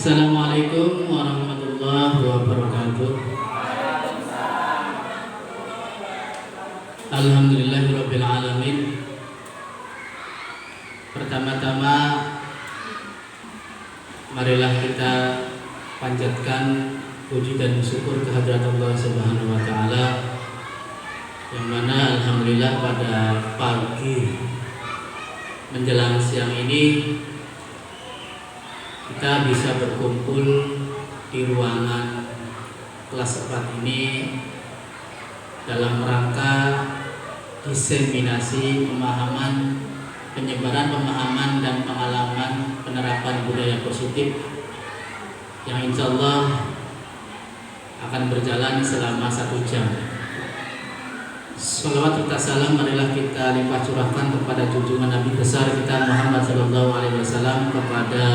Assalamualaikum warahmatullahi wabarakatuh. Alhamdulillahirabbil alamin. Pertama-tama marilah kita panjatkan puji dan syukur kehadirat Allah Subhanahu wa taala, yang mana alhamdulillah pada pagi menjelang siang ini kita bisa berkumpul di ruangan kelas 4 ini dalam rangka diseminasi pemahaman, penyebaran pemahaman dan pengalaman penerapan budaya positif yang insya Allah akan berjalan selama 1 jam. Salawat serta salam marilah kita limpah curahkan kepada junjungan Nabi besar kita Muhammad SAW, kepada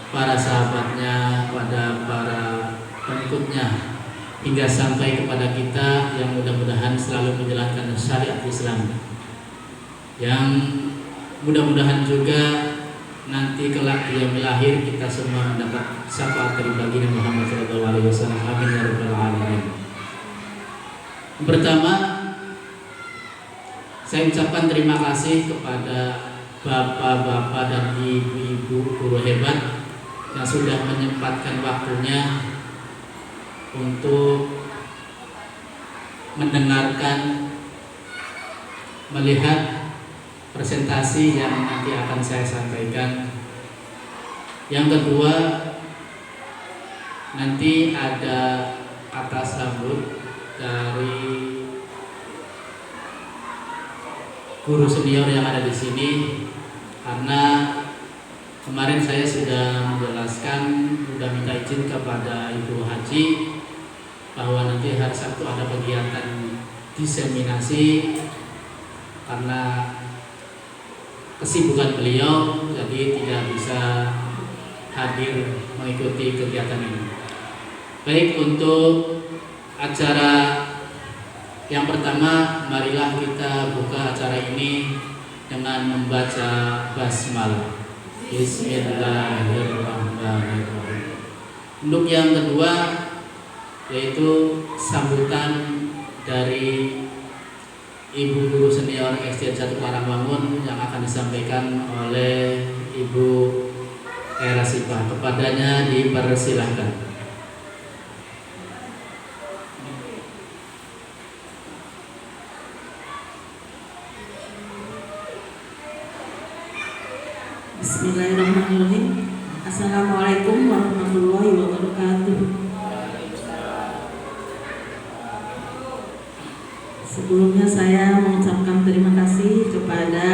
para sahabatnya, pada para pengikutnya, hingga sampai kepada kita yang mudah-mudahan selalu menjalankan syariat Islam, yang mudah-mudahan juga nanti kelak di yaumil akhir kita semua mendapat syafaat dari baginda Muhammad SAW. Amin ya rabbal alamin. Pertama, saya ucapkan terima kasih kepada bapak-bapak dan ibu-ibu guru hebat yang sudah menyempatkan waktunya untuk mendengarkan, melihat presentasi yang nanti akan saya sampaikan. Yang kedua, nanti ada kata sambut dari guru senior yang ada di sini, karena kemarin saya sudah menjelaskan, sudah minta izin kepada Ibu Haji bahwa nanti hari Sabtu ada kegiatan diseminasi. Karena kesibukan beliau, jadi tidak bisa hadir mengikuti kegiatan ini. Baik, untuk acara yang pertama, marilah kita buka acara ini dengan membaca basmalah. Bismillahirrahmanirrahim. Untuk yang kedua, yaitu sambutan dari Ibu Guru Senior SD 1 Karangwangun yang akan disampaikan oleh Ibu Era Sipah. Kepadanya dipersilahkan. Bismillahirrahmanirrahim. Assalamualaikum warahmatullahi wabarakatuh. Sebelumnya saya mengucapkan terima kasih kepada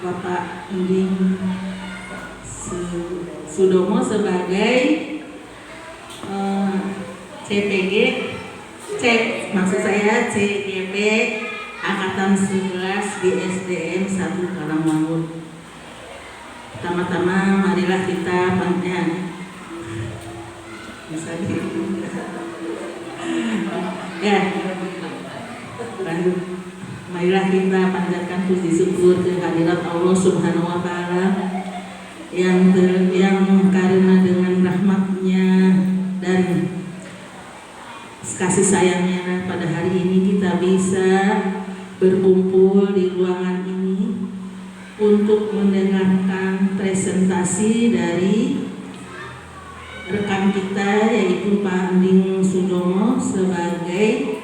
Bapak Inding Sudomo sebagai CPG, CGP Angkatan 11 di SDN 1 Karangwangun. Pertama-tama marilah kita marilah kita panjatkan puji syukur kehadirat Allah Subhanahu wa taala yang karena dengan rahmatnya dan kasih sayangnya pada hari ini kita bisa berkumpul di ruangan ini untuk mendengarkan presentasi dari rekan kita, yaitu Pak Inding Sudomo sebagai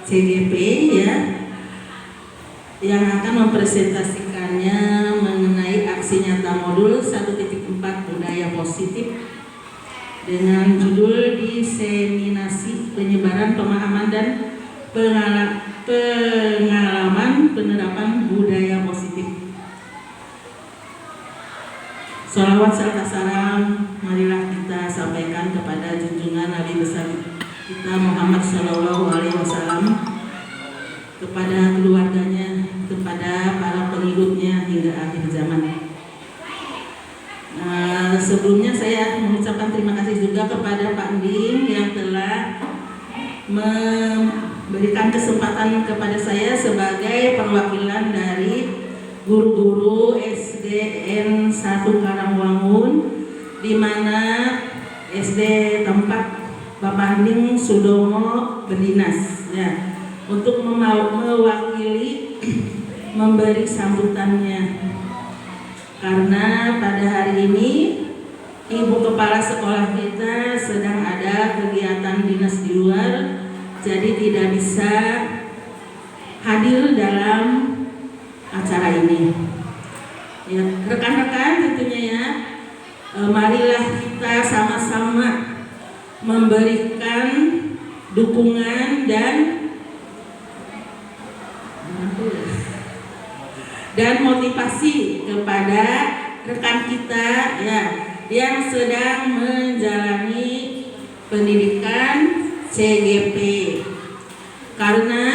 CGP ya, yang akan mempresentasikannya mengenai aksi nyata modul 1.4 budaya positif dengan judul diseminasi penyebaran pemahaman dan pengalaman penerapan budaya positif. Sholawat serta salam marilah kita sampaikan kepada junjungan Nabi besar kita Muhammad SAW, kepada keluarganya, kepada para pengikutnya hingga akhir zaman. Sebelumnya saya mengucapkan terima kasih juga kepada Pak Inding yang telah memberikan kesempatan kepada saya sebagai perwakilan dari guru-guru SDN 1 Karangwangun di mana SD tempat Bapak Anding Sudomo berdinas ya, untuk mewakili memberi sambutannya. Karena pada hari ini Ibu Kepala Sekolah kita sedang ada kegiatan dinas di luar, jadi tidak bisa hadir dalam acara ini. Ya, rekan-rekan tentunya ya, marilah kita sama-sama memberikan dukungan dan motivasi kepada rekan kita ya yang sedang menjalani pendidikan CGP. Karena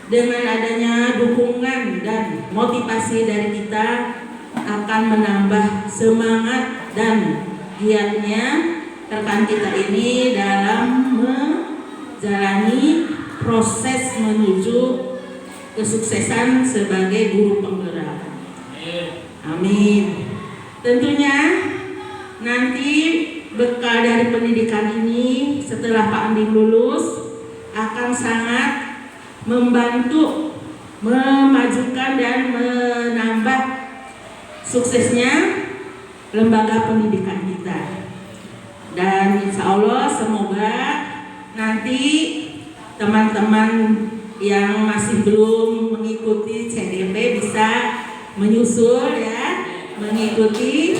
dengan adanya dukungan dan motivasi dari kita akan menambah semangat dan giatnya rekan kita ini dalam menjalani proses menuju kesuksesan sebagai guru penggerak. Amin. Tentunya nanti bekal dari pendidikan ini setelah Pak Anding lulus akan sangat membantu memajukan dan menambah suksesnya lembaga pendidikan kita. Dan insya Allah semoga nanti teman-teman yang masih belum mengikuti CGP bisa menyusul ya, mengikuti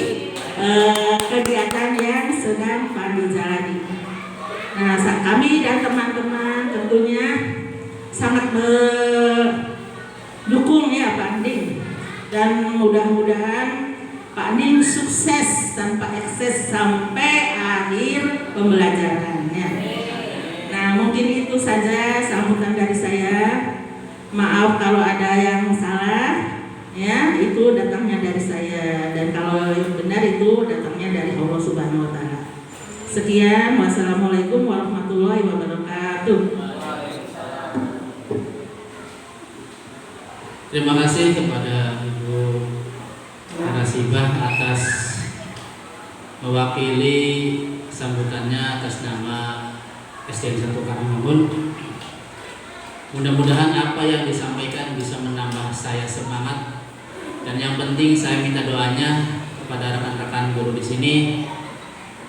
kegiatan yang sedang kami jalani. Nah, kami dan teman-teman tentunya sangat mendukung ya Pak Anding, dan mudah-mudahan Pak Anding sukses tanpa ekses sampai akhir pembelajarannya. Nah, mungkin itu saja sambutan dari saya. Maaf kalau ada yang salah, ya itu datangnya dari saya, dan kalau yang benar itu datangnya dari Allah Subhanahu Wa Taala. Sekian, wassalamualaikum warahmatullahi wabarakatuh. Terima kasih kepada Ibu Narasibah atas mewakili sambutannya atas nama SDN 1 Karimungun. Mudah-mudahan apa yang disampaikan bisa menambah saya semangat, dan yang penting saya minta doanya kepada rekan-rekan guru di sini,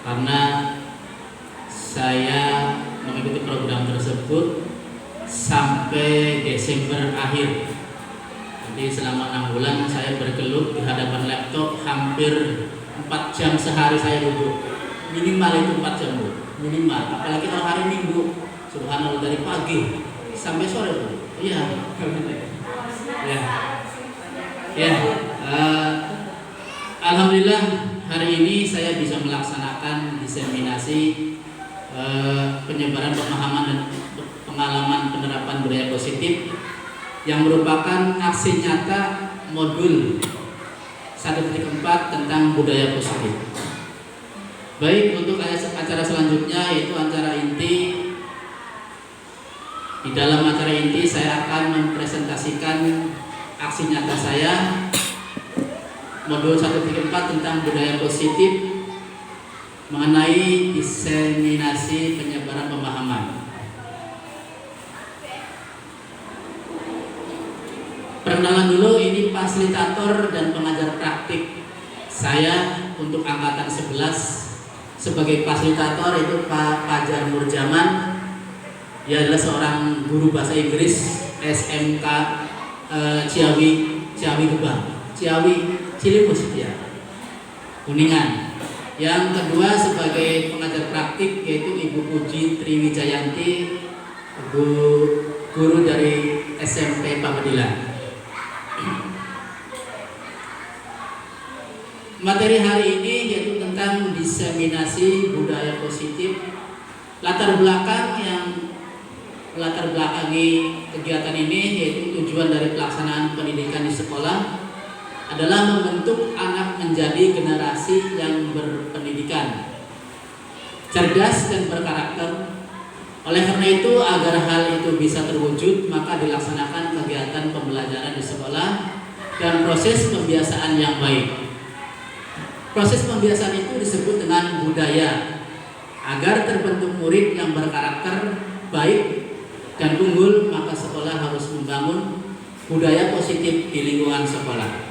karena saya mengikuti program tersebut sampai Desember akhir. Jadi selama 6 bulan saya bergelut di hadapan laptop hampir 4 jam sehari saya duduk. Minimal itu 4 jam, Bu. Minimal. Apalagi kalau hari Minggu, subhanallah, dari pagi sampai sore, Bu. Iya. Ya. Alhamdulillah hari ini saya bisa melaksanakan diseminasi penyebaran pemahaman dan pengalaman penerapan budaya positif yang merupakan aksi nyata modul 1.4 tentang budaya positif. Baik, untuk acara selanjutnya yaitu acara inti. Di dalam acara inti saya akan mempresentasikan aksi nyata saya modul 1.4 tentang budaya positif mengenai diseminasi penyebaran pemahaman. Perkenalan dulu, ini fasilitator dan pengajar praktik saya untuk angkatan 11. Sebagai fasilitator itu Pak Fajar Nurjaman. Dia adalah seorang guru bahasa Inggris SMK Ciawi Cilimus ya, Kuningan. Yang kedua sebagai pengajar praktik yaitu Ibu Puji Triwijayanti, guru dari SMP Pamedilan. Materi hari ini yaitu tentang diseminasi budaya positif. Latar belakangi kegiatan ini yaitu tujuan dari pelaksanaan pendidikan di sekolah adalah membentuk anak menjadi generasi yang berpendidikan, cerdas dan berkarakter. Oleh karena itu, agar hal itu bisa terwujud, maka dilaksanakan kegiatan pembelajaran di sekolah dan proses pembiasaan yang baik. Proses pembiasaan itu disebut dengan budaya. Agar terbentuk murid yang berkarakter baik dan unggul, maka sekolah harus membangun budaya positif di lingkungan sekolah.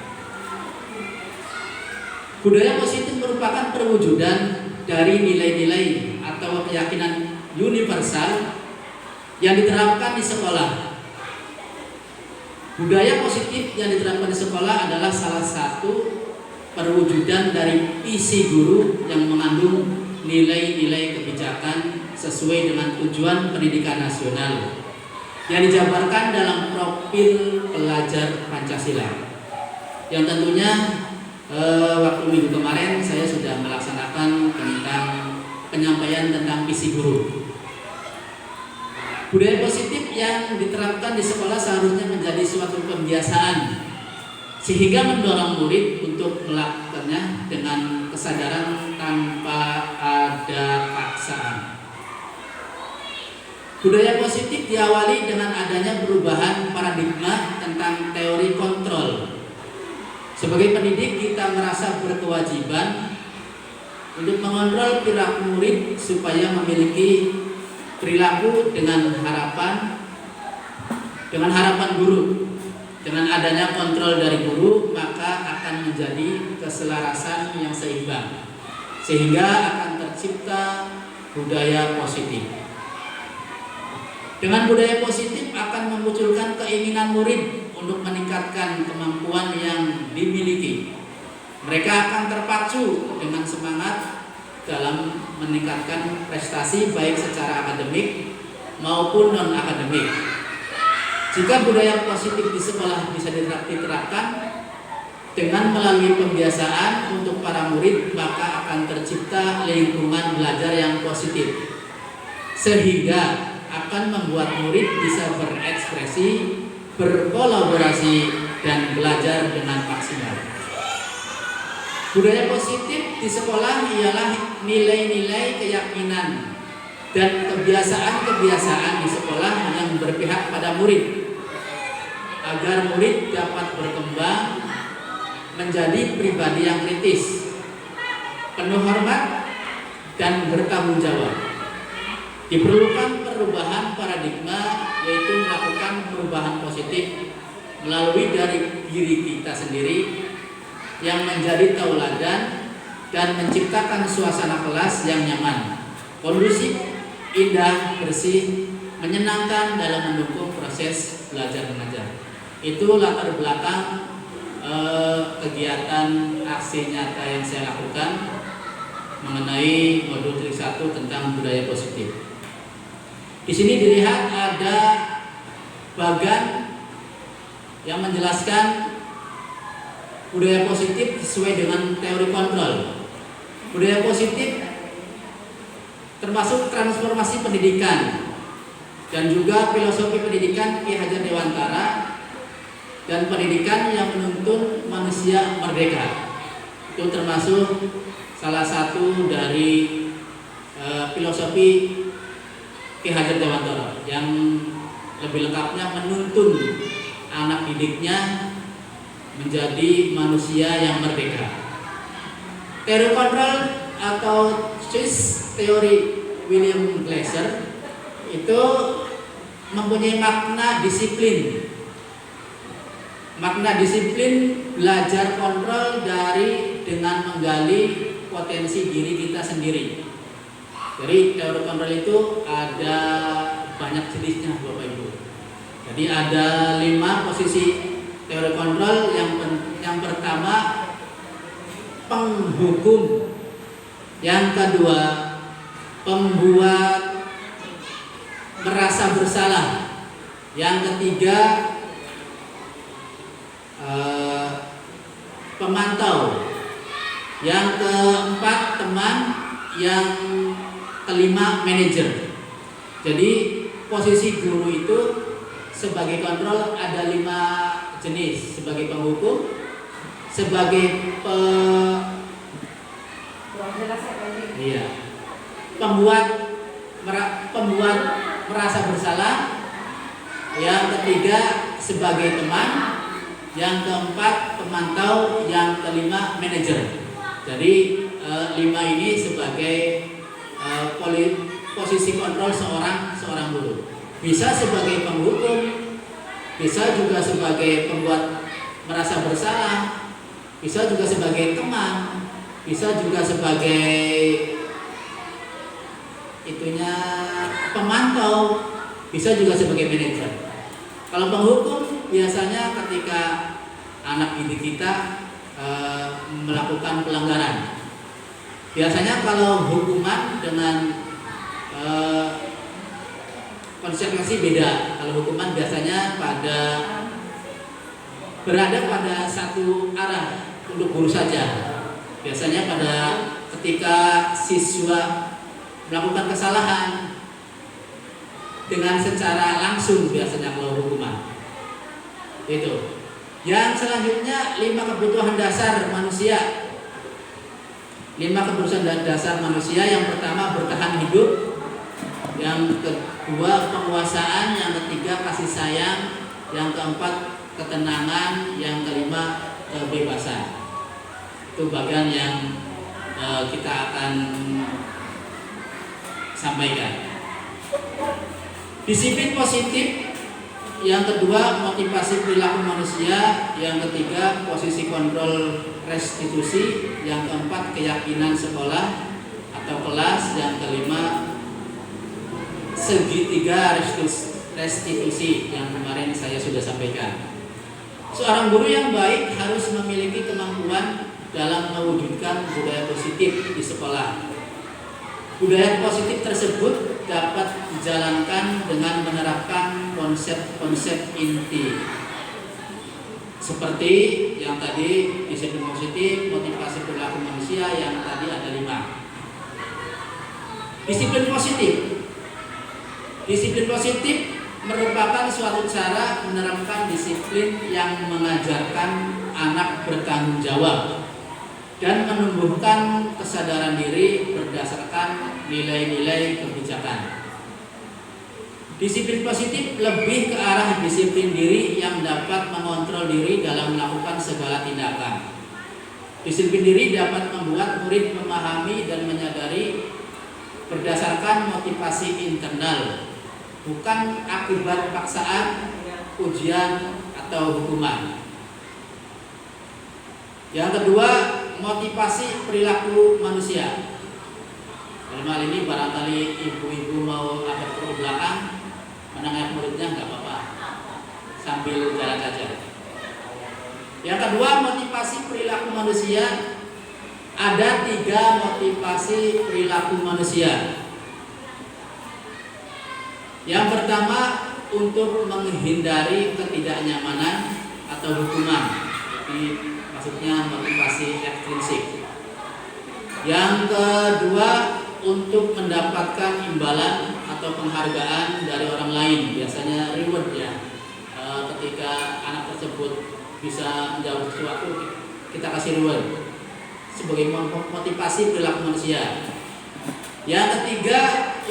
Budaya positif merupakan perwujudan dari nilai-nilai atau keyakinan universal yang diterapkan di sekolah. Budaya positif yang diterapkan di sekolah adalah salah satu perwujudan dari visi guru yang mengandung nilai-nilai kebijakan sesuai dengan tujuan pendidikan nasional yang dijabarkan dalam profil pelajar Pancasila. Yang tentunya waktu minggu kemarin saya sudah melaksanakan tentang penyampaian tentang visi guru. Budaya positif yang diterapkan di sekolah seharusnya menjadi suatu kebiasaan sehingga mendorong murid untuk melakukannya dengan kesadaran tanpa ada paksaan. Budaya positif diawali dengan adanya perubahan paradigma tentang teori kontrol. Sebagai pendidik, kita merasa berkewajiban untuk mengontrol perilaku murid supaya memiliki perilaku dengan harapan guru. Dengan adanya kontrol dari guru, maka akan menjadi keselarasan yang seimbang, sehingga akan tercipta budaya positif. Dengan budaya positif akan memunculkan keinginan murid untuk meningkatkan kemampuan yang dimiliki. Mereka akan terpacu dengan semangat dalam meningkatkan prestasi baik secara akademik maupun non-akademik. Jika budaya positif di sekolah bisa diterapkan dengan melalui pembiasaan untuk para murid, maka akan tercipta lingkungan belajar yang positif, sehingga akan membuat murid bisa berekspresi, berkolaborasi, dan belajar dengan maksimal. Budaya positif di sekolah ialah nilai-nilai keyakinan dan kebiasaan-kebiasaan di sekolah yang berpihak pada murid, agar murid dapat berkembang menjadi pribadi yang kritis, penuh hormat, dan bertanggung jawab. Diperlukan perubahan paradigma, yaitu melakukan perubahan positif melalui dari diri kita sendiri yang menjadi tauladan dan menciptakan suasana kelas yang nyaman, kondusif, indah, bersih, menyenangkan dalam mendukung proses belajar mengajar. Itu latar belakang kegiatan aksi nyata yang saya lakukan mengenai modul trik 1 tentang budaya positif. Di sini dilihat ada bagan yang menjelaskan budaya positif sesuai dengan teori kontrol. Budaya positif termasuk transformasi pendidikan dan juga filosofi pendidikan Ki Hajar Dewantara dan pendidikan yang menuntun manusia merdeka. Itu termasuk salah satu dari filosofi Ki Hajar Dewantara yang lebih lengkapnya menuntun anak didiknya menjadi manusia yang merdeka. Teori kontrol atau Swiss teori William Glasser itu mempunyai makna disiplin. Makna disiplin belajar kontrol dengan menggali potensi diri kita sendiri. Jadi teori kontrol itu ada banyak jenisnya Bapak Ibu. Jadi ada 5 posisi teori kontrol. Yang pertama penghukum, yang kedua pembuat merasa bersalah, yang ketiga pemantau, yang keempat teman, yang kelima manajer. Jadi posisi guru itu sebagai kontrol ada 5 jenis: sebagai penghukum, sebagai pembuat merasa bersalah, yang ketiga sebagai teman, yang keempat pemantau, yang kelima manajer. Jadi 5 ini sebagai posisi kontrol seorang guru. Bisa sebagai penghukum, bisa juga sebagai pembuat merasa bersalah, bisa juga sebagai teman, bisa juga sebagai pemantau, bisa juga sebagai manajer. Kalau penghukum biasanya ketika anak didik kita melakukan pelanggaran. Biasanya kalau hukuman dengan konsekuensi beda. Kalau hukuman biasanya berada pada satu arah untuk guru saja. Biasanya pada ketika siswa melakukan kesalahan dengan secara langsung, biasanya kalau hukuman itu. Yang selanjutnya 5 kebutuhan dasar manusia. 5 kebutuhan dasar manusia. Yang pertama bertahan hidup, yang kedua penguasaan, yang ketiga kasih sayang, yang keempat ketenangan, yang kelima kebebasan. Itu bagian yang kita akan sampaikan. Disiplin positif, yang kedua motivasi perilaku manusia, yang ketiga posisi kontrol restitusi, yang keempat keyakinan sekolah atau kelas, yang kelima segitiga restitusi yang kemarin saya sudah sampaikan. Seorang guru yang baik harus memiliki kemampuan dalam mewujudkan budaya positif di sekolah. Budaya positif tersebut dapat dijalankan dengan menerapkan konsep-konsep inti seperti yang tadi, disiplin positif, motivasi perilaku manusia, yang tadi ada 5. Disiplin positif. Disiplin positif merupakan suatu cara menerapkan disiplin yang mengajarkan anak bertanggung jawab dan menumbuhkan kesadaran diri berdasarkan nilai-nilai kebijakan. Disiplin positif lebih ke arah disiplin diri yang dapat mengontrol diri dalam melakukan segala tindakan. Disiplin diri dapat membuat murid memahami dan menyadari berdasarkan motivasi internal, bukan akibat paksaan, ujian, atau hukuman. Yang kedua, motivasi perilaku manusia. Dalam hal ini barangkali ibu-ibu mau agak ke belakang menengah muridnya, nggak apa-apa, sambil jalan saja. Yang kedua, motivasi perilaku manusia. Ada 3 motivasi perilaku manusia. Yang pertama, untuk menghindari ketidaknyamanan atau hukuman. Jadi maksudnya motivasi ekstrinsik. Yang kedua, untuk mendapatkan imbalan atau penghargaan dari orang lain, biasanya reward ya. Ketika anak tersebut bisa menjawab sesuatu, kita kasih reward sebagai motivasi perilaku manusia. Yang ketiga,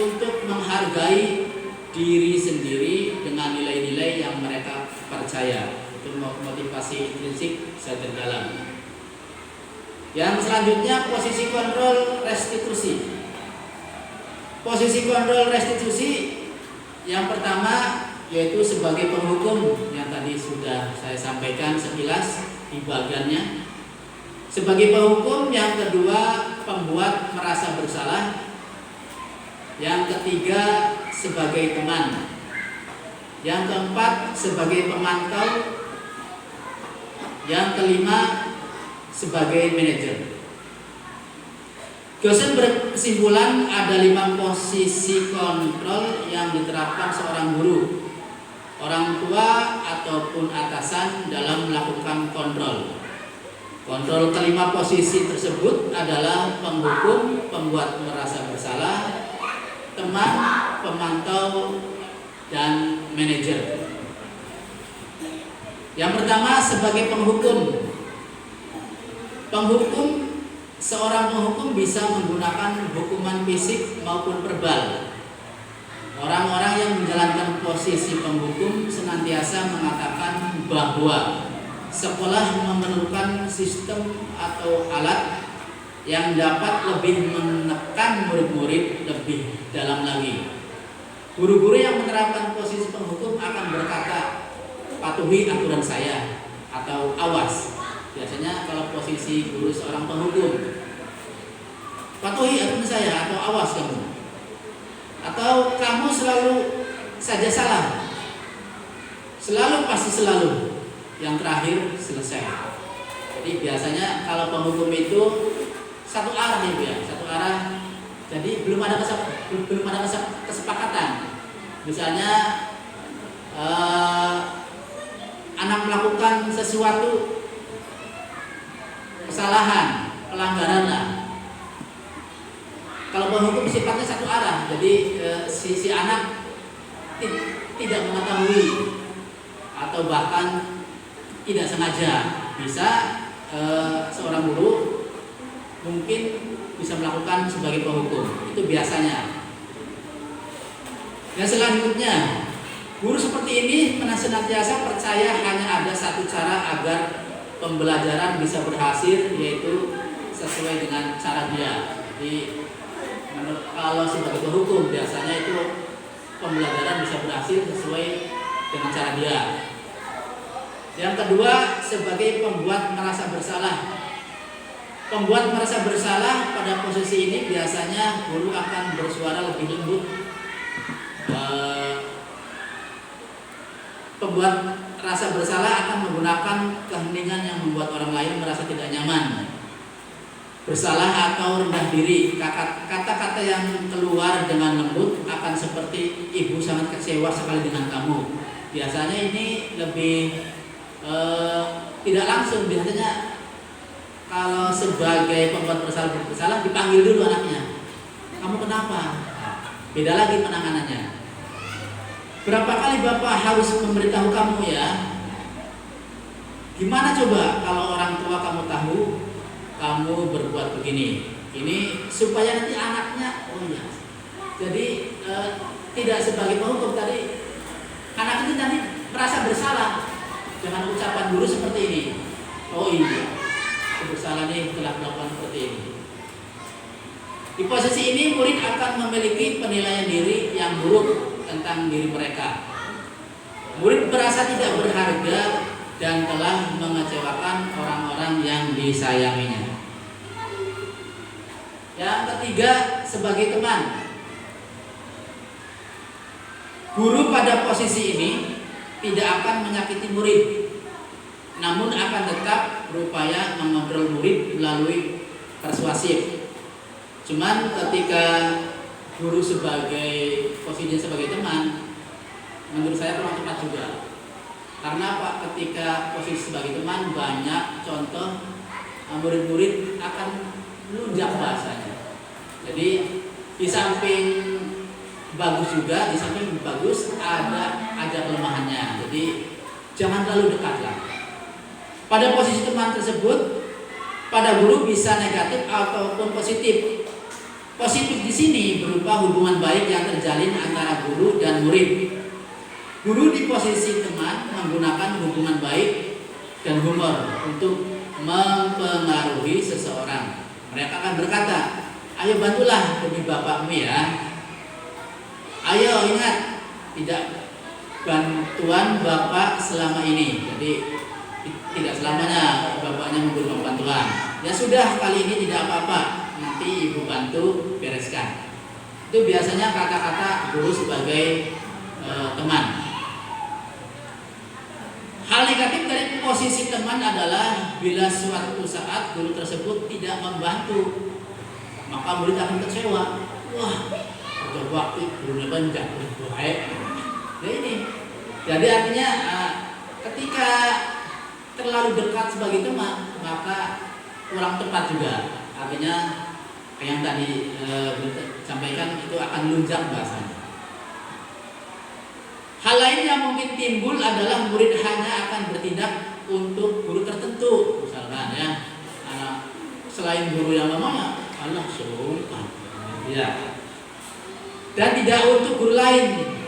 untuk menghargai diri sendiri dengan nilai-nilai yang mereka percaya. Itu motivasi intrinsik bisa terdalam. Yang selanjutnya, posisi kontrol restitusi. Posisi kontrol restitusi yang pertama yaitu sebagai penghukum, yang tadi sudah saya sampaikan sekilas di bagiannya. Sebagai penghukum, yang kedua pembuat merasa bersalah, yang ketiga sebagai teman, yang keempat sebagai pemantau, yang kelima sebagai manajer. Dosen berkesimpulan ada 5 posisi kontrol yang diterapkan seorang guru, orang tua ataupun atasan dalam melakukan kontrol. Kontrol kelima posisi tersebut adalah penghukum, pembuat merasa bersalah, teman, pemantau, dan manajer. Yang pertama, sebagai penghukum. Seorang penghukum bisa menggunakan hukuman fisik maupun verbal. Orang-orang yang menjalankan posisi penghukum senantiasa mengatakan bahwa sekolah memerlukan sistem atau alat yang dapat lebih menekan murid-murid lebih dalam lagi. Guru-guru yang menerapkan posisi penghukum akan berkata, patuhi aturan saya atau awas. Biasanya kalau posisi guru seorang penghukum, patuhi aturan saya atau awas kamu. Atau kamu selalu saja salah. Selalu pasti selalu. Yang terakhir selesai. Jadi biasanya kalau penghukum itu satu arah ya, satu arah. Jadi belum ada kesepakatan. Misalnya anak melakukan sesuatu kesalahan, pelanggaran lah. Kalau penghukum sifatnya satu arah. Jadi si anak tidak mengetahui atau bahkan tidak sengaja, bisa seorang guru mungkin bisa melakukan sebagai penghukum. Itu biasanya. Yang selanjutnya, guru seperti ini senantiasa percaya hanya ada satu cara agar pembelajaran bisa berhasil, yaitu sesuai dengan cara dia. Jadi kalau sebagai penghukum biasanya itu pembelajaran bisa berhasil sesuai dengan cara dia. Yang kedua, sebagai pembuat merasa bersalah. Pembuat merasa bersalah pada posisi ini biasanya guru akan bersuara lebih lembut. Pembuat rasa bersalah akan menggunakan keheningan yang membuat orang lain merasa tidak nyaman. Bersalah atau rendah diri, kata-kata yang keluar dengan lembut akan seperti ibu sangat kecewa sekali dengan kamu. Biasanya ini lebih tidak langsung. Biasanya kalau sebagai pembuat bersalah dipanggil dulu anaknya. Kamu kenapa? Beda lagi penanganannya. Berapa kali Bapak harus memberitahu kamu ya? Gimana coba kalau orang tua kamu tahu kamu berbuat begini? Ini supaya nanti anaknya, oh ya. Jadi tidak sebagai penghukum tadi, anak itu nanti merasa bersalah dengan ucapan guru seperti ini. Oh iya, aku bersalah nih telah melakukan seperti ini. Di posisi ini murid akan memiliki penilaian diri yang buruk tentang diri mereka. Murid merasa tidak berharga dan telah mengecewakan orang-orang yang disayanginya. Yang ketiga, sebagai teman. Guru pada posisi ini tidak akan menyakiti murid, namun akan tetap berupaya mengontrol murid melalui persuasif. Cuman ketika guru sebagai posisinya sebagai teman, menurut saya kurang tepat juga. Karena Pak, ketika posisi sebagai teman banyak contoh murid-murid akan melunjak bahasanya. Jadi di samping bagus juga, di samping bagus ada kelemahannya. Jadi jangan terlalu dekatlah. Pada posisi teman tersebut, pada guru bisa negatif ataupun positif. Positif di sini berupa hubungan baik yang terjalin antara guru dan murid. Guru di posisi teman menggunakan hubungan baik dan humor untuk mempengaruhi seseorang. Mereka akan berkata, ayo bantulah demi bapakmu ya. Ayo ingat, tidak bantuan bapak selama ini. Jadi tidak selamanya bapaknya memberi bantuan. Ya sudah, kali ini tidak apa-apa. Nanti ibu bantu bereskan. Itu biasanya kata-kata guru sebagai teman. Hal negatif dari posisi teman adalah bila suatu saat guru tersebut tidak membantu, maka murid akan kecewa. Wah, kerja waktu gurunya banyak, baik. Nah ini, jadi artinya ketika terlalu dekat sebagai teman, maka kurang tepat juga. Artinya yang tadi sampaikan itu akan lunjak bahasanya. Hal lain yang mungkin timbul adalah murid hanya akan bertindak untuk guru tertentu, misalkan ya, selain guru yang namanya Allah sungkan, ya, dan tidak untuk guru lain.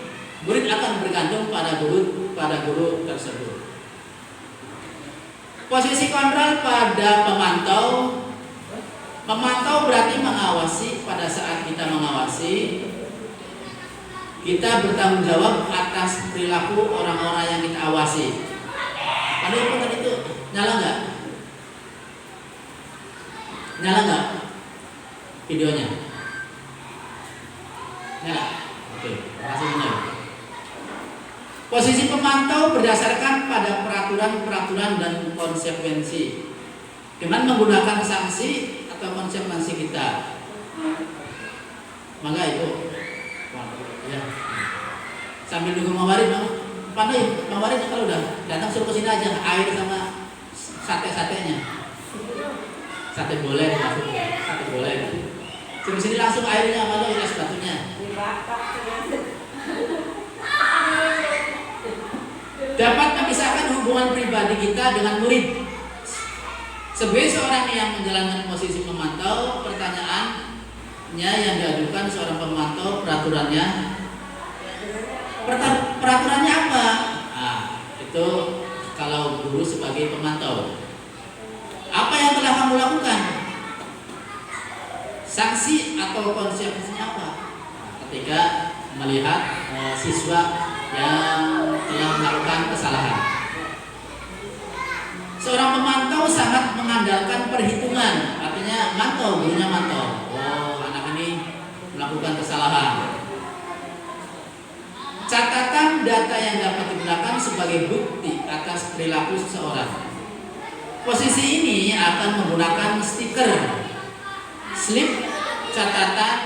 Murid akan bergantung pada guru tersebut. Posisi kontrol pada pemantau Memantau berarti mengawasi. Pada saat kita mengawasi, kita bertanggung jawab atas perilaku orang-orang yang kita awasi. Ada apa tadi itu? Nyala nggak? Nyala nggak videonya? Nyala. Oke, kasih benar. Posisi pemantau berdasarkan pada peraturan-peraturan dan konsekuensi dengan menggunakan sanksi atau konsekuensi kita. Maka itu ya. Sambil nunggu Mawarid, pandai Mawarid kalau udah datang suruh kesini aja, air sama sate-satenya. Sate boleh, sate boleh. Suruh sini langsung airnya, malah es batunya. Dapat memisahkan hubungan pribadi kita dengan murid. Sebagai seorang yang menjalankan posisi pemantau, pertanyaannya yang diajukan seorang pemantau, peraturannya apa? Nah, itu kalau guru sebagai pemantau. Apa yang telah kamu lakukan? Sanksi atau konsekuensinya apa? Ketika melihat siswa yang telah melakukan kesalahan. Seorang pemantau sangat mengandalkan perhitungan, artinya mantau, gurunya mantau. Oh, anak ini melakukan kesalahan. Catatan data yang dapat digunakan sebagai bukti atas perilaku seseorang. Posisi ini akan menggunakan stiker, slip, catatan,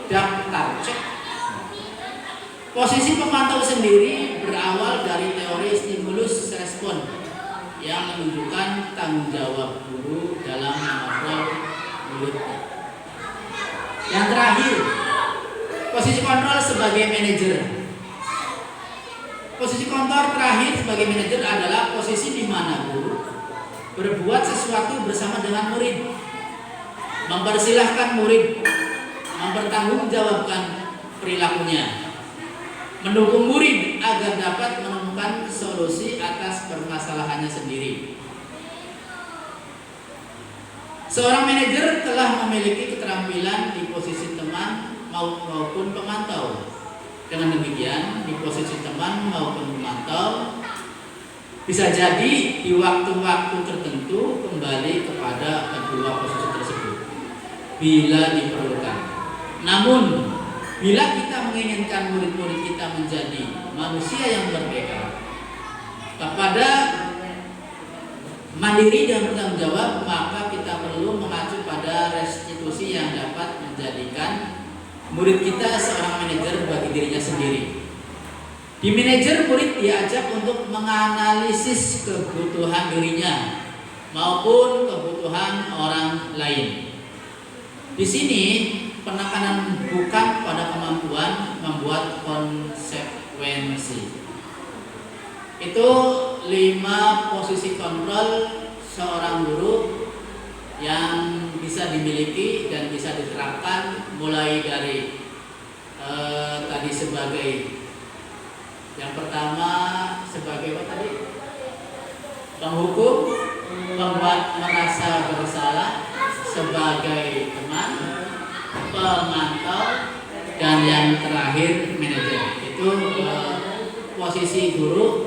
daftar cek. Posisi pemantau sendiri berawal dari teori stimulus respon yang menunjukkan tanggung jawab guru dalam mengontrol muridnya. Yang terakhir, posisi kontrol sebagai manajer. Posisi kontrol terakhir sebagai manajer adalah posisi di mana guru berbuat sesuatu bersama dengan murid, mempersilahkan murid mempertanggungjawabkan perilakunya, mendukung murid agar dapat menemukan solusi atas permasalahannya sendiri. Seorang manajer telah memiliki keterampilan di posisi teman maupun pemantau. Dengan demikian, di posisi teman maupun pemantau bisa jadi di waktu-waktu tertentu kembali kepada kedua posisi tersebut bila diperlukan. Namun, bila kita menginginkan murid-murid kita menjadi manusia yang merdeka, kepada mandiri dan bertanggung jawab, maka kita perlu mengacu pada restitusi yang dapat menjadikan murid kita seorang manajer bagi dirinya sendiri. Di manajer, murid diajak untuk menganalisis kebutuhan dirinya maupun kebutuhan orang lain. Di sini penekanan bukan pada kemampuan membuat konsekuensi. Itu 5 posisi kontrol seorang guru yang bisa dimiliki dan bisa diterapkan, mulai dari tadi sebagai yang pertama sebagai apa tadi? Penghukum, pembuat merasa bersalah, sebagai teman, pemantau, dan yang terakhir manajer. Itu posisi guru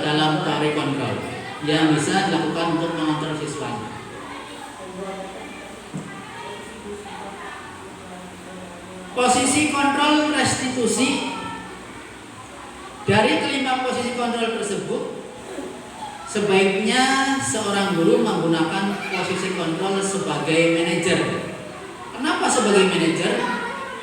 dalam teori kontrol yang bisa dilakukan untuk mengontrol siswanya. Posisi kontrol restitusi. Dari kelima posisi kontrol tersebut, sebaiknya seorang guru menggunakan posisi kontrol sebagai manajer. Kenapa sebagai manajer?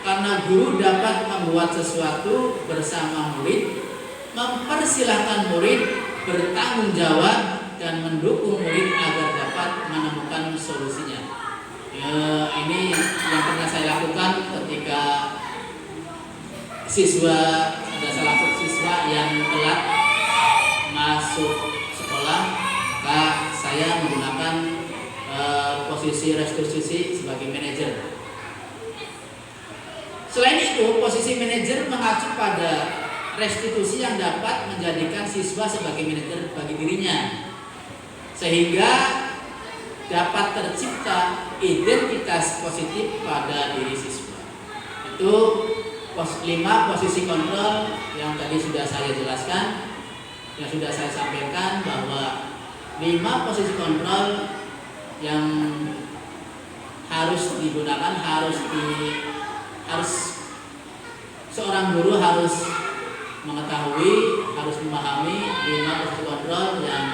Karena guru dapat membuat sesuatu bersama murid, mempersilahkan murid bertanggung jawab, dan mendukung murid agar dapat menemukan solusinya. Ini yang pernah saya lakukan ketika ada salah satu siswa yang telat masuk sekolah, maka saya menggunakan posisi restitusi sebagai manajer. Selain itu, posisi manajer mengacu pada restitusi yang dapat menjadikan siswa sebagai manajer bagi dirinya, sehingga dapat tercipta identitas positif pada diri siswa. Itu 5 posisi kontrol yang tadi sudah saya jelaskan, yang sudah saya sampaikan, bahwa 5 posisi kontrol yang harus digunakan, harus seorang guru harus mengetahui, harus memahami 5 posisi kontrol yang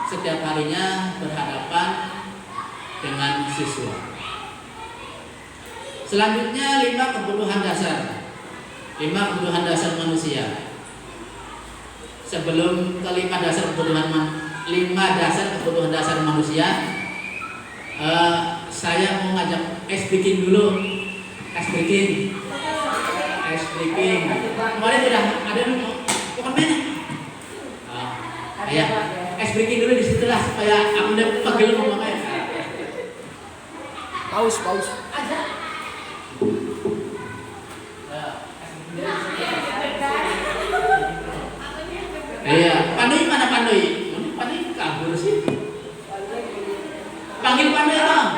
setiap harinya berhadapan dengan siswa. Selanjutnya 5 kebutuhan dasar. 5 kebutuhan dasar manusia. Sebelum ke 5 dasar kebutuhan dasar manusia, saya mau ngajak ice breaking dulu. Ice breaking. Kemarin udah ada bukan mana? Ya, ice breaking dulu di situ lah supaya aku udah pegel ngomongnya. Paus. Iya, Pandai mana Pandai? Pandai kabur sih. Panggil Pandai dong.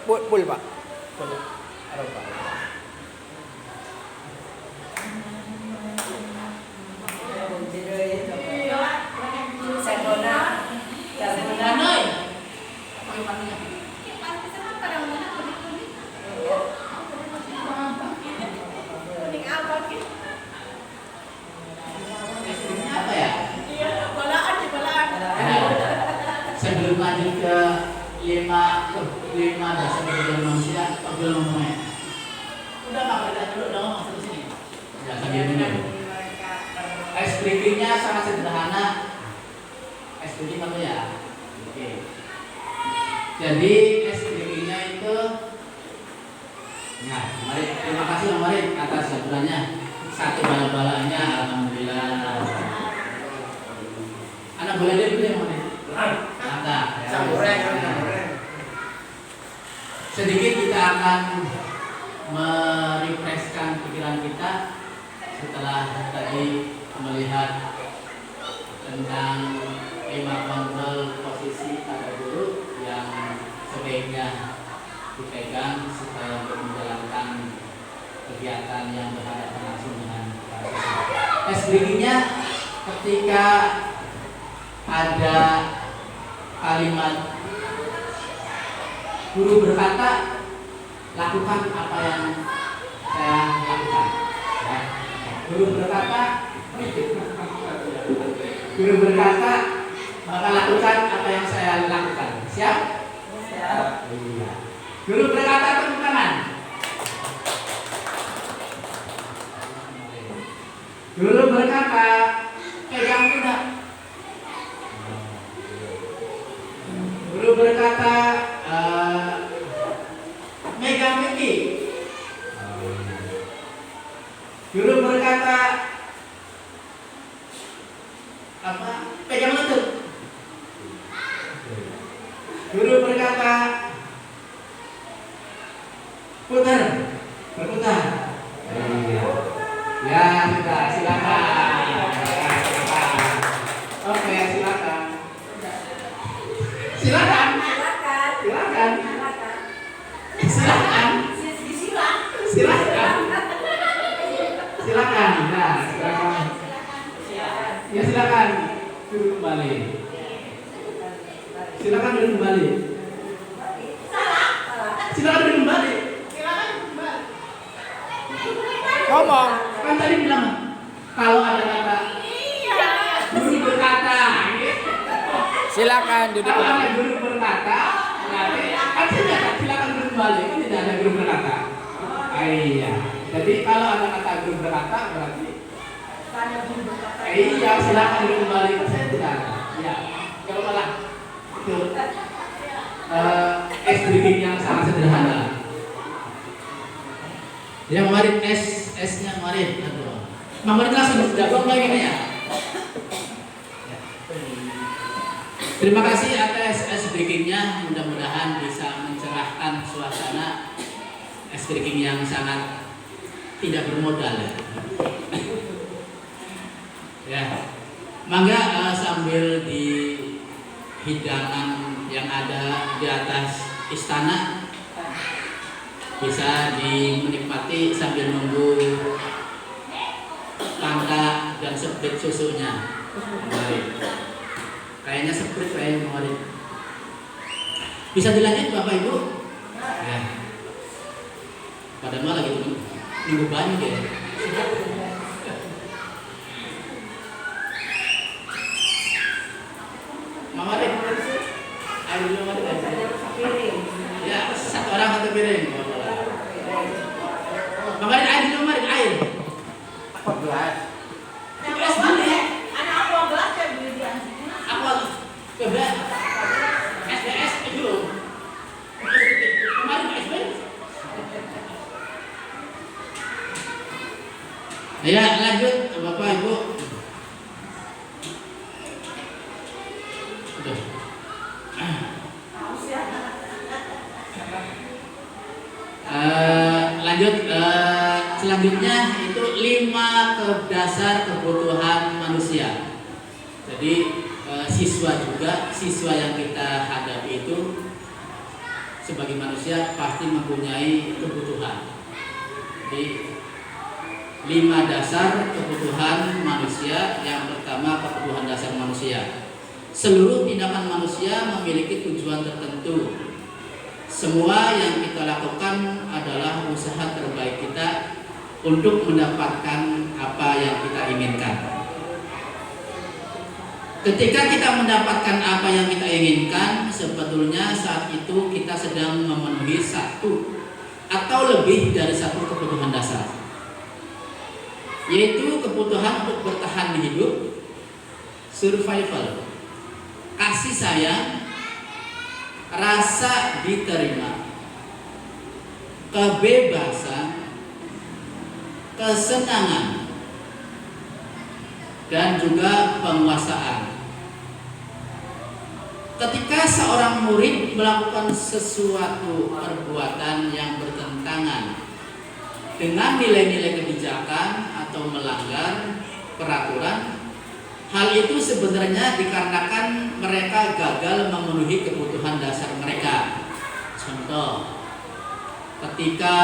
Pul Pak. Pandai. Panggil Pandai. Apa ya? Sebelum lanjut ke 5 dasar kebutuhan manusia, pegel ngomongnya. Udah Pak, kita dulu dong masuk ke sini. Ya, sambil minum. Ice breaking-nya sangat sederhana. Ice breaking apa ya? Oke. Jadi ice breaking-nya itu, nah, mari terima kasih Om Marit atas laporannya. Satu bala-balanya, alhamdulillah. Anak boleh dia beli Om Marit? Mantap. Sedikit kita akan merefreshkan pikiran kita setelah tadi melihat tentang 5 kontrol posisi pada guru yang sebaiknya dipegang supaya untuk menjalankan kegiatan yang berhadapan langsung dengan siswa. Tes breaking-nya ketika ada kalimat guru berkata, lakukan apa yang saya lakukan. Ya. Guru berkata, maka lakukan apa yang saya lakukan. Siap? Siap. Iya. Guru berkata, tepuk tangan. Guru berkata, pegang kuda. Guru berkata, megang pipi. Guru berkata, apa? Pegang lutut. Guru berkata, berputar. Ya, sudah, silakan. Oke, silakan. Ya, silakan. Duduk kembali. Silakan duduk kembali. Ngomong. Kan tadi bilang kalau ada kata guru berkata, Silakan duduk kalau ada lagi. guru berkata, kan tidak, silakan duduk kembali. Kan tidak ada guru berkata. Iya. Jadi kalau ada kata guru berkata berarti iya, silakan duduk kembali. Kan saya tidak ada. Ya, kalau malah itu breaking yang sangat sederhana. Ya, kemarin S-nya kemarin. Aduh. Kemarin langsung jago lagi nih ya. Terima kasih atas ice breaking-nya. Mudah-mudahan bisa mencerahkan suasana ice breaking yang sangat tidak bermodal ya. Ya. Mangga sambil di hidangan yang ada di atas istana bisa dimenikmati sambil nunggu tangga dan seprit susunya. Kemarin kayaknya seprit kayaknya kemarin. Bisa dilanjut Bapak Ibu? Ya. Padahal lagi nunggu banyak ya. Mama deh, air dulu mama deh. Ya, satu orang satu piring. Mama deh, air dulu mama deh, air. Apa gelas? SBS dulu ya. Anak aku gelas ya beli di Aku kebetulan SBS dulu. Kemarin SBS. Ya, lanjut Bapak Ibu. Lanjut selanjutnya itu 5 dasar kebutuhan manusia. Jadi siswa yang kita hadapi itu sebagai manusia pasti mempunyai kebutuhan. Jadi 5 dasar kebutuhan manusia. Yang pertama, kebutuhan dasar manusia. Seluruh tindakan manusia memiliki tujuan tertentu. Semua yang kita lakukan adalah usaha terbaik kita untuk mendapatkan apa yang kita inginkan. Ketika kita mendapatkan apa yang kita inginkan, sebetulnya saat itu kita sedang memenuhi satu atau lebih dari satu kebutuhan dasar, yaitu kebutuhan untuk bertahan hidup, survival, kasih sayang, rasa diterima, kebebasan, kesenangan, dan juga penguasaan. Ketika seorang murid melakukan sesuatu perbuatan yang bertentangan dengan nilai-nilai kebijakan atau melanggar peraturan, hal itu sebenarnya dikarenakan mereka gagal memenuhi kebutuhan dasar mereka. Contoh, ketika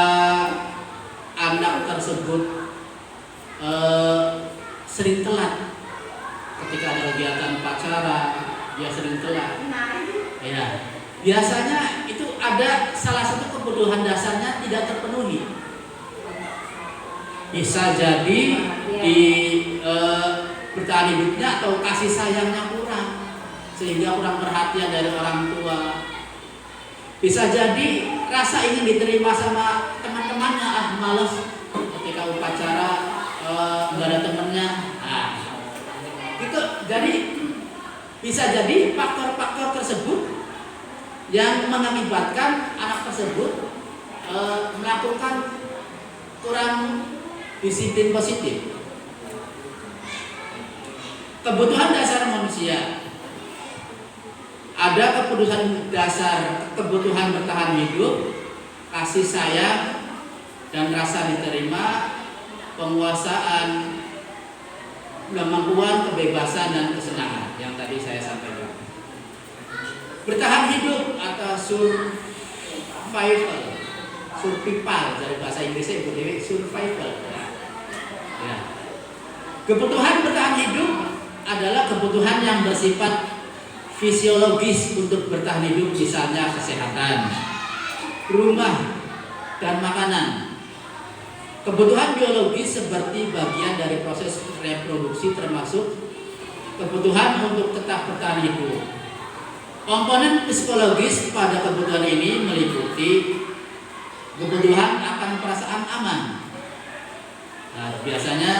anak tersebut sering telat, ketika ada kegiatan upacara, dia sering telat. Ya, biasanya itu ada salah satu kebutuhan dasarnya tidak terpenuhi. Bisa jadi di bertahan hidupnya atau kasih sayangnya kurang, sehingga kurang perhatian dari orang tua. Bisa jadi rasa ingin diterima sama teman-temannya, males ketika upacara nggak ada temennya. Itu jadi bisa jadi faktor-faktor tersebut yang mengakibatkan anak tersebut melakukan kurang disiplin positif. Kebutuhan dasar manusia. Ada kebutuhan dasar, kebutuhan bertahan hidup, kasih sayang, dan rasa diterima, penguasaan, kemampuan, kebebasan, dan kesenangan yang tadi saya sampaikan. Bertahan hidup atau survival dari bahasa Inggrisnya Ibu Dewi, survival. Ya. Kebutuhan bertahan hidup adalah kebutuhan yang bersifat fisiologis untuk bertahan hidup, misalnya kesehatan, rumah, dan makanan. Kebutuhan biologis seperti bagian dari proses reproduksi, termasuk kebutuhan untuk tetap bertahan hidup. Komponen psikologis pada kebutuhan ini meliputi kebutuhan akan perasaan aman. Nah, biasanya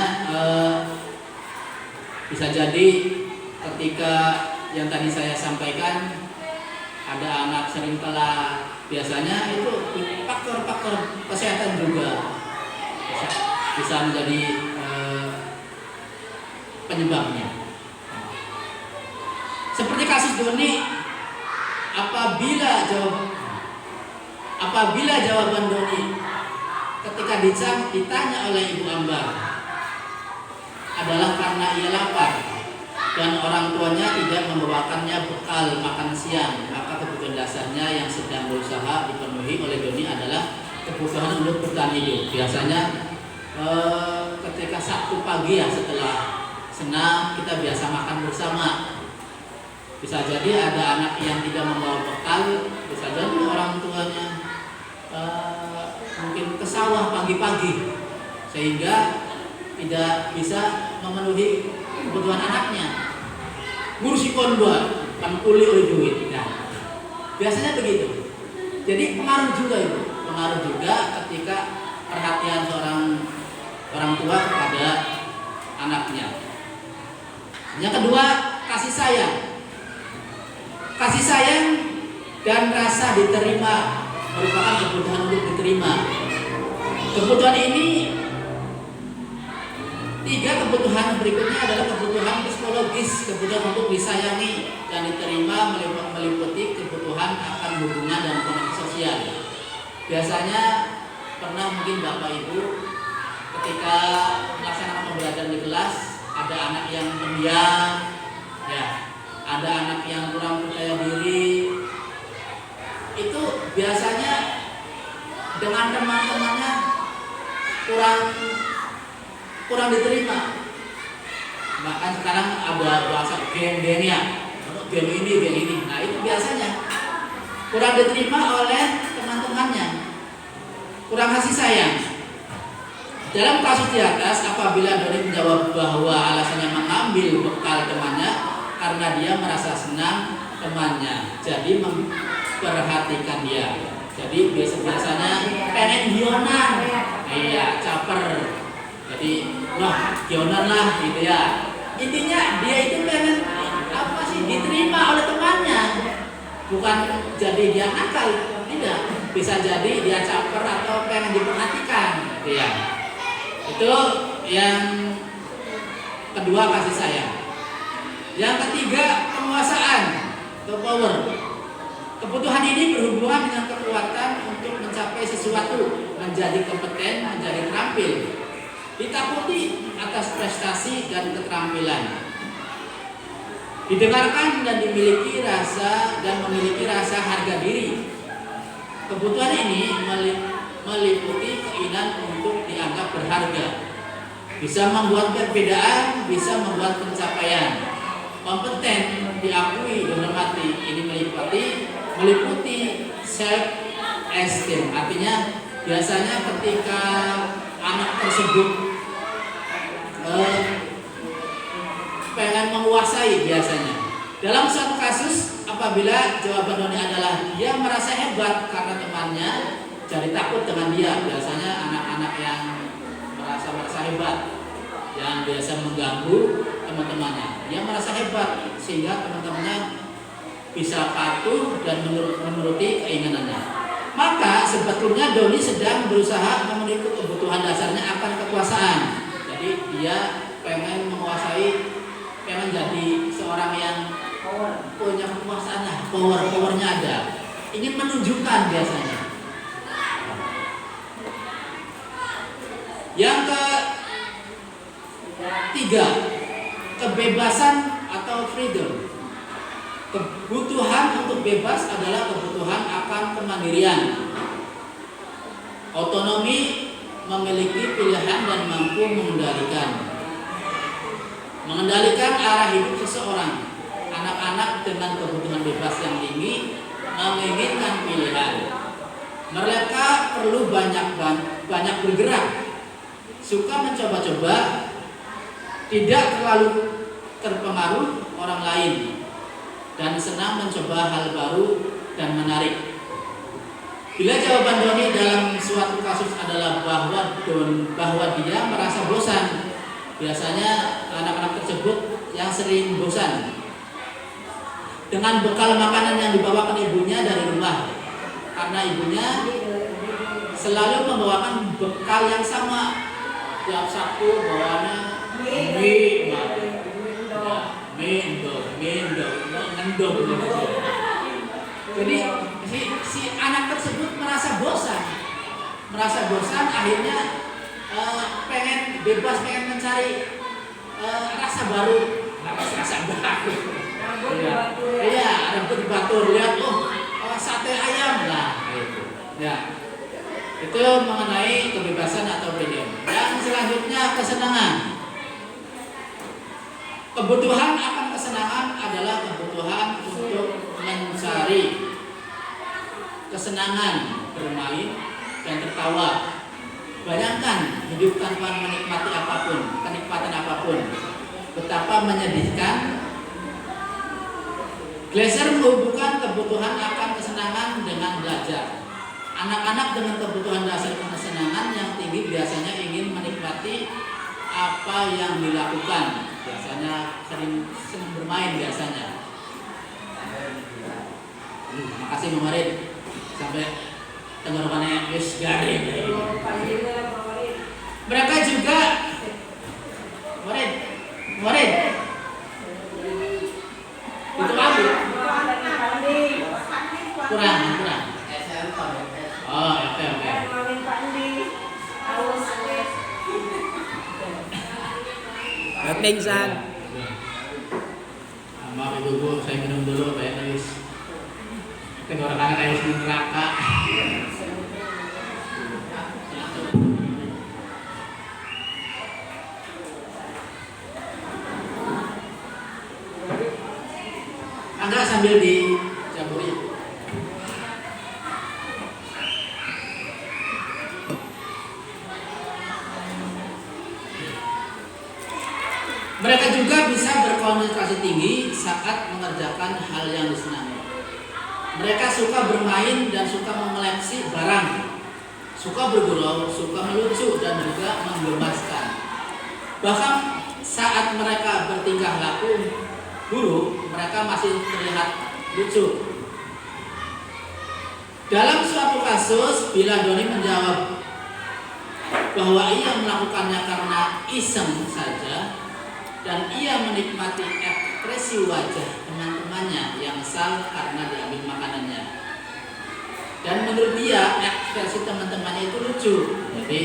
bisa jadi ketika yang tadi saya sampaikan ada anak sering telat, biasanya itu faktor-faktor kesehatan juga bisa menjadi penyebabnya. Seperti kasus Doni, apabila jawaban Doni ketika ditanya oleh Ibu Ambar adalah karena ia lapar, dan orang tuanya tidak membawakannya bekal makan siang, maka kebutuhan dasarnya yang sedang berusaha dipenuhi oleh Doni adalah kebutuhan untuk bertahan hidup. Biasanya ketika Sabtu pagi ya setelah senam kita biasa makan bersama. Bisa jadi ada anak yang tidak membawa bekal, bisa jadi orang tuanya mungkin ke sawah pagi-pagi sehingga tidak bisa memenuhi kebutuhan anaknya. Ngurusi konvoy, kan kuli oleh duit. Nah, biasanya begitu. Jadi pengaruh juga itu, pengaruh juga ketika perhatian seorang orang tua kepada anaknya. Yang kedua, kasih sayang. Kasih sayang dan rasa diterima merupakan kebutuhan untuk diterima. Kebutuhan ini, tiga kebutuhan berikutnya adalah kebutuhan psikologis, kebutuhan untuk disayangi dan diterima meliputi kebutuhan akan hubungan dan koneksi sosial. Biasanya pernah mungkin Bapak Ibu ketika melaksanakan pembelajaran di kelas ada anak yang pendiam, ya, ada anak yang kurang percaya diri. Itu biasanya dengan teman-temannya kurang diterima. Bahkan sekarang ada bahasa geng-gengnya, geng ini. Nah itu biasanya kurang diterima oleh teman-temannya, kurang kasih sayang. Dalam kasus di atas, apabila Doni menjawab bahwa alasannya mengambil bekal temannya karena dia merasa senang temannya, jadi memperhatikan dia. Jadi biasanya pengen hionan, iya caper. Jadi wah hionan lah gitu ya. Intinya dia itu pengen apa sih diterima oleh temannya, bukan jadi dia nakal, tidak. Bisa jadi dia caper atau pengen diperhatikan, gitu ya. Itu yang kedua, kasih sayang. Yang ketiga, penguasaan atau power. Kebutuhan ini berhubungan dengan kekuatan untuk mencapai sesuatu, menjadi kompeten, menjadi terampil, ditakuti atas prestasi dan keterampilan, didengarkan dan memiliki rasa harga diri. Kebutuhan ini meliputi keinginan untuk dianggap berharga, bisa membuat perbedaan, bisa membuat pencapaian, kompeten, diakui, dihormati. Ini meliputi self esteem. Artinya biasanya ketika anak tersebut pengen menguasai, biasanya dalam suatu kasus apabila jawaban Doni adalah dia merasa hebat karena temannya jadi takut dengan dia. Biasanya anak-anak yang merasa hebat, yang biasa mengganggu teman-temannya, dia merasa hebat sehingga teman-temannya bisa patuh dan menuruti keinginannya. Maka sebetulnya Doni sedang berusaha memenuhi kebutuhan dasarnya akan kekuasaan. Jadi dia pengen menguasai, pengen jadi seorang yang punya kekuasaan, powernya ada, ingin menunjukkan biasanya. Yang ketiga, kebebasan atau freedom. Kebutuhan untuk bebas adalah kebutuhan akan kemandirian, otonomi, memiliki pilihan dan mampu mengendalikan arah hidup seseorang. Anak-anak dengan kebutuhan bebas yang tinggi menginginkan pilihan. Mereka perlu banyak bergerak, suka mencoba-coba, tidak terlalu terpengaruh orang lain, dan senang mencoba hal baru dan menarik. Bila jawaban Doni dalam suatu kasus adalah bahwa dia merasa bosan, biasanya anak-anak tersebut yang sering bosan dengan bekal makanan yang dibawakan ibunya dari rumah, karena ibunya selalu membawakan bekal yang sama. Tiap Sabtu bawaannya mie, ngendong. Jadi si anak tersebut merasa bosan, akhirnya pengen bebas, pengen mencari rasa baru, Nggak serasa bagus. Iya, rambut batur, lihat sate ayam lah itu. Ya. Itu mengenai kebebasan atau freedom. Yang selanjutnya kesenangan. Kebutuhan akan kesenangan adalah kebutuhan untuk mencari kesenangan bermain dan tertawa. Bayangkan hidup tanpa menikmati apapun, kenikmatan apapun. Betapa menyedihkan. Glaser menghubungkan kebutuhan akan kesenangan dengan belajar. Anak-anak dengan kebutuhan dasar kesenangan yang tinggi biasanya ingin menikmati apa yang dilakukan. Biasanya sering bermain biasanya. Makasih Murid. Sampai tenggorokannya wis garing. Mereka juga Murid. Itu apa? Kurang. Oh, oke. Pingsan. Maaf ibu, saya minum dulu Pak Elis. Tenggorokan Elis di neraka. Anda sambil dijaburi. Mereka juga bisa berkonsentrasi tinggi saat mengerjakan hal yang disenangi. Mereka suka bermain dan suka mengoleksi barang, suka bergurau, suka melucu dan juga menggemaskan. Bahkan saat mereka bertingkah laku buruk, mereka masih terlihat lucu. Dalam suatu kasus, bila Doni menjawab bahwa ia melakukannya karena iseng saja dan ia menikmati ekspresi wajah teman-temannya yang kesal karena diambil makanannya. Dan menurut dia ekspresi teman-temannya itu lucu. Jadi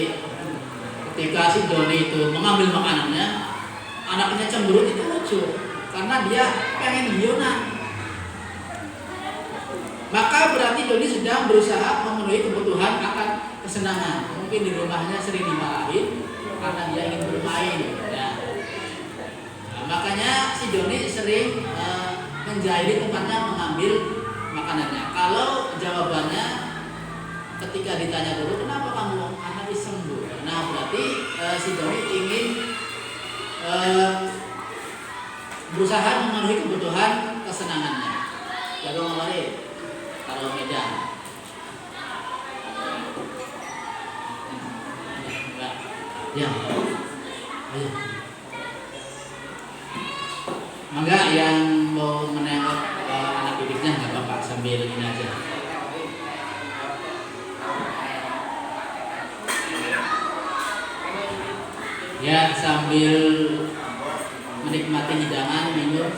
ketika si Doni itu mengambil makanannya, anaknya cemberut itu lucu karena dia pengen guyonan. Maka berarti Doni sedang berusaha memenuhi kebutuhan akan kesenangan. Mungkin di rumahnya sering dimarahin karena dia ingin bermain. Ya. Nah, makanya si Doni sering menjahili tempatnya mengambil makanannya. Kalau jawabannya ketika ditanya dulu, kenapa kamu anak iseng bu? Nah berarti si Doni ingin berusaha memenuhi kebutuhan kesenangannya. Jago ngawari kalau Medan. Ya, ayo. Mangga yang mau menengok anak didiknya nggak apa-apa sambil ini aja. Ya sambil menikmati hidangan minum.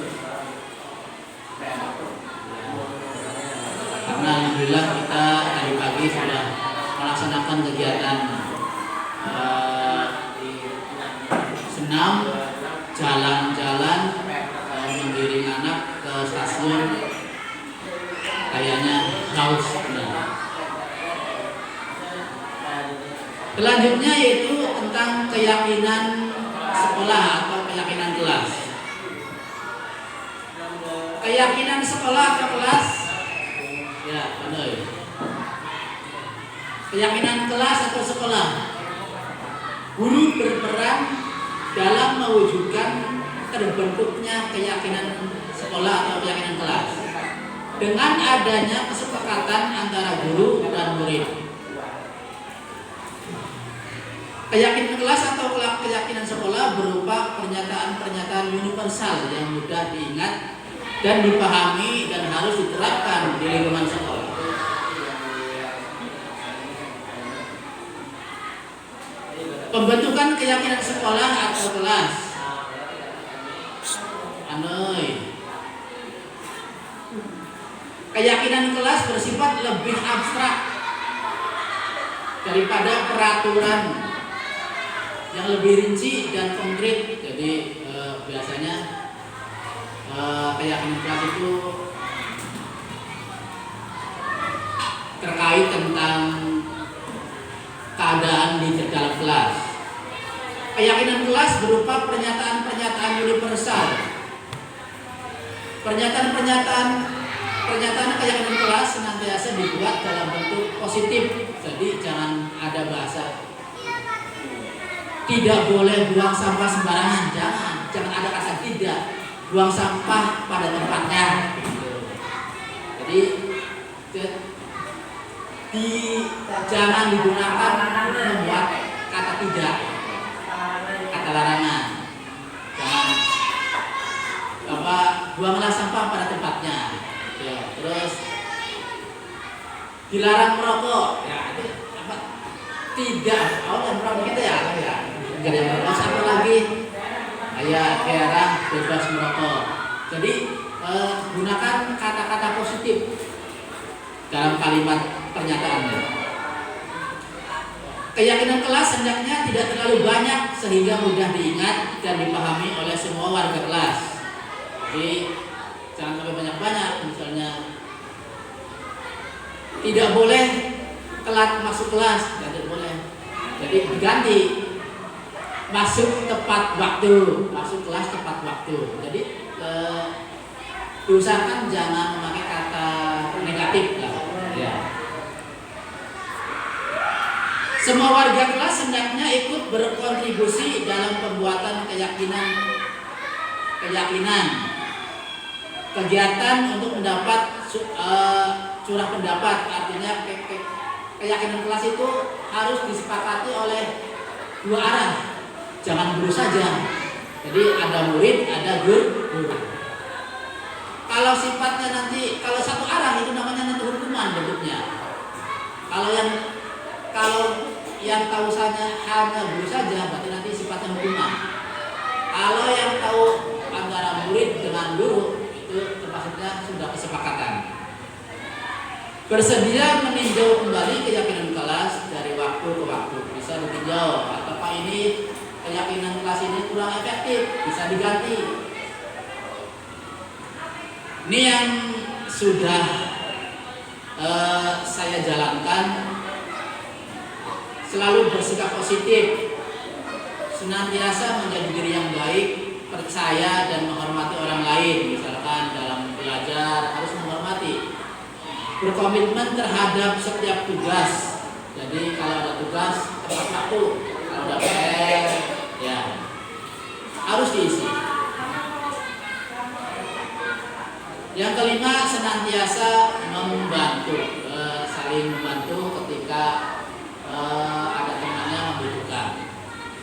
Karena alhamdulillah kita tadi pagi sudah melaksanakan kegiatan senam, jalan-jalan, menggiring anak ke stasiun, kayaknya haus. Selanjutnya yaitu tentang keyakinan sekolah atau keyakinan kelas. Keyakinan sekolah atau kelas, ya benar. Keyakinan kelas atau sekolah. Guru berperan dalam mewujudkan terbentuknya keyakinan sekolah atau keyakinan kelas dengan adanya kesepakatan antara guru dan murid. Keyakinan kelas atau keyakinan sekolah berupa pernyataan-pernyataan universal yang mudah diingat dan dipahami dan harus diterapkan di lingkungan sekolah. Pembentukan keyakinan sekolah atau kelas. Keyakinan kelas bersifat lebih abstrak daripada peraturan yang lebih rinci dan konkret. Jadi biasanya keyakinan kelas itu terkait tentang keadaan di dalam kelas. Keyakinan kelas berupa pernyataan-pernyataan universal. Pernyataan keyakinan kelas senantiasa dibuat dalam bentuk positif. Jadi jangan ada bahasa tidak boleh buang sampah sembarangan, jangan ada kata tidak. Buang sampah pada tempatnya. Jadi jangan digunakan membuat kata tidak, kata larangan. Jangan buanglah sampah pada tempatnya. Ya, terus dilarang merokok. Ya, itu apa? Tidak. Yang merokok kita ya. Enggak ada yang merokok. Satu lagi, daerah bebas merokok. Jadi gunakan kata-kata positif dalam kalimat pernyataannya. Keyakinan kelas hendaknya tidak terlalu banyak sehingga mudah diingat dan dipahami oleh semua warga kelas. Jadi jangan sampai banyak-banyak. Misalnya tidak boleh telat masuk kelas, tidak boleh. Jadi diganti masuk tepat waktu, masuk kelas tepat waktu. Jadi diusahakan jangan memakai kata negatif lah. Ya. Semua warga kelas hendaknya ikut berkontribusi dalam pembuatan keyakinan, kegiatan untuk mendapat curah pendapat. Artinya keyakinan kelas itu harus disepakati oleh dua arah, jangan guru saja. Jadi ada murid, ada guru. Kalau sifatnya nanti, kalau satu arah itu namanya nanti hukuman bentuknya. Kalau yang tahu saja hanya guru saja, berarti nanti sifatnya hukuman. Kalau yang tahu antara murid dengan guru, itu termasuknya sudah kesepakatan. Bersedia meninjau kembali keyakinan kelas dari waktu ke waktu, bisa ditinjau. Atau Pak ini keyakinan kelas ini kurang efektif, bisa diganti. Ini yang sudah saya jalankan. Selalu bersikap positif, senantiasa menjadi diri yang baik, percaya dan menghormati orang lain. Misalkan dalam belajar harus menghormati, berkomitmen terhadap setiap tugas. Jadi kalau ada tugas tepat waktu, kalau ada PR ya harus diisi. Yang kelima, senantiasa membantu, saling membantu ketika ada temannya membutuhkan.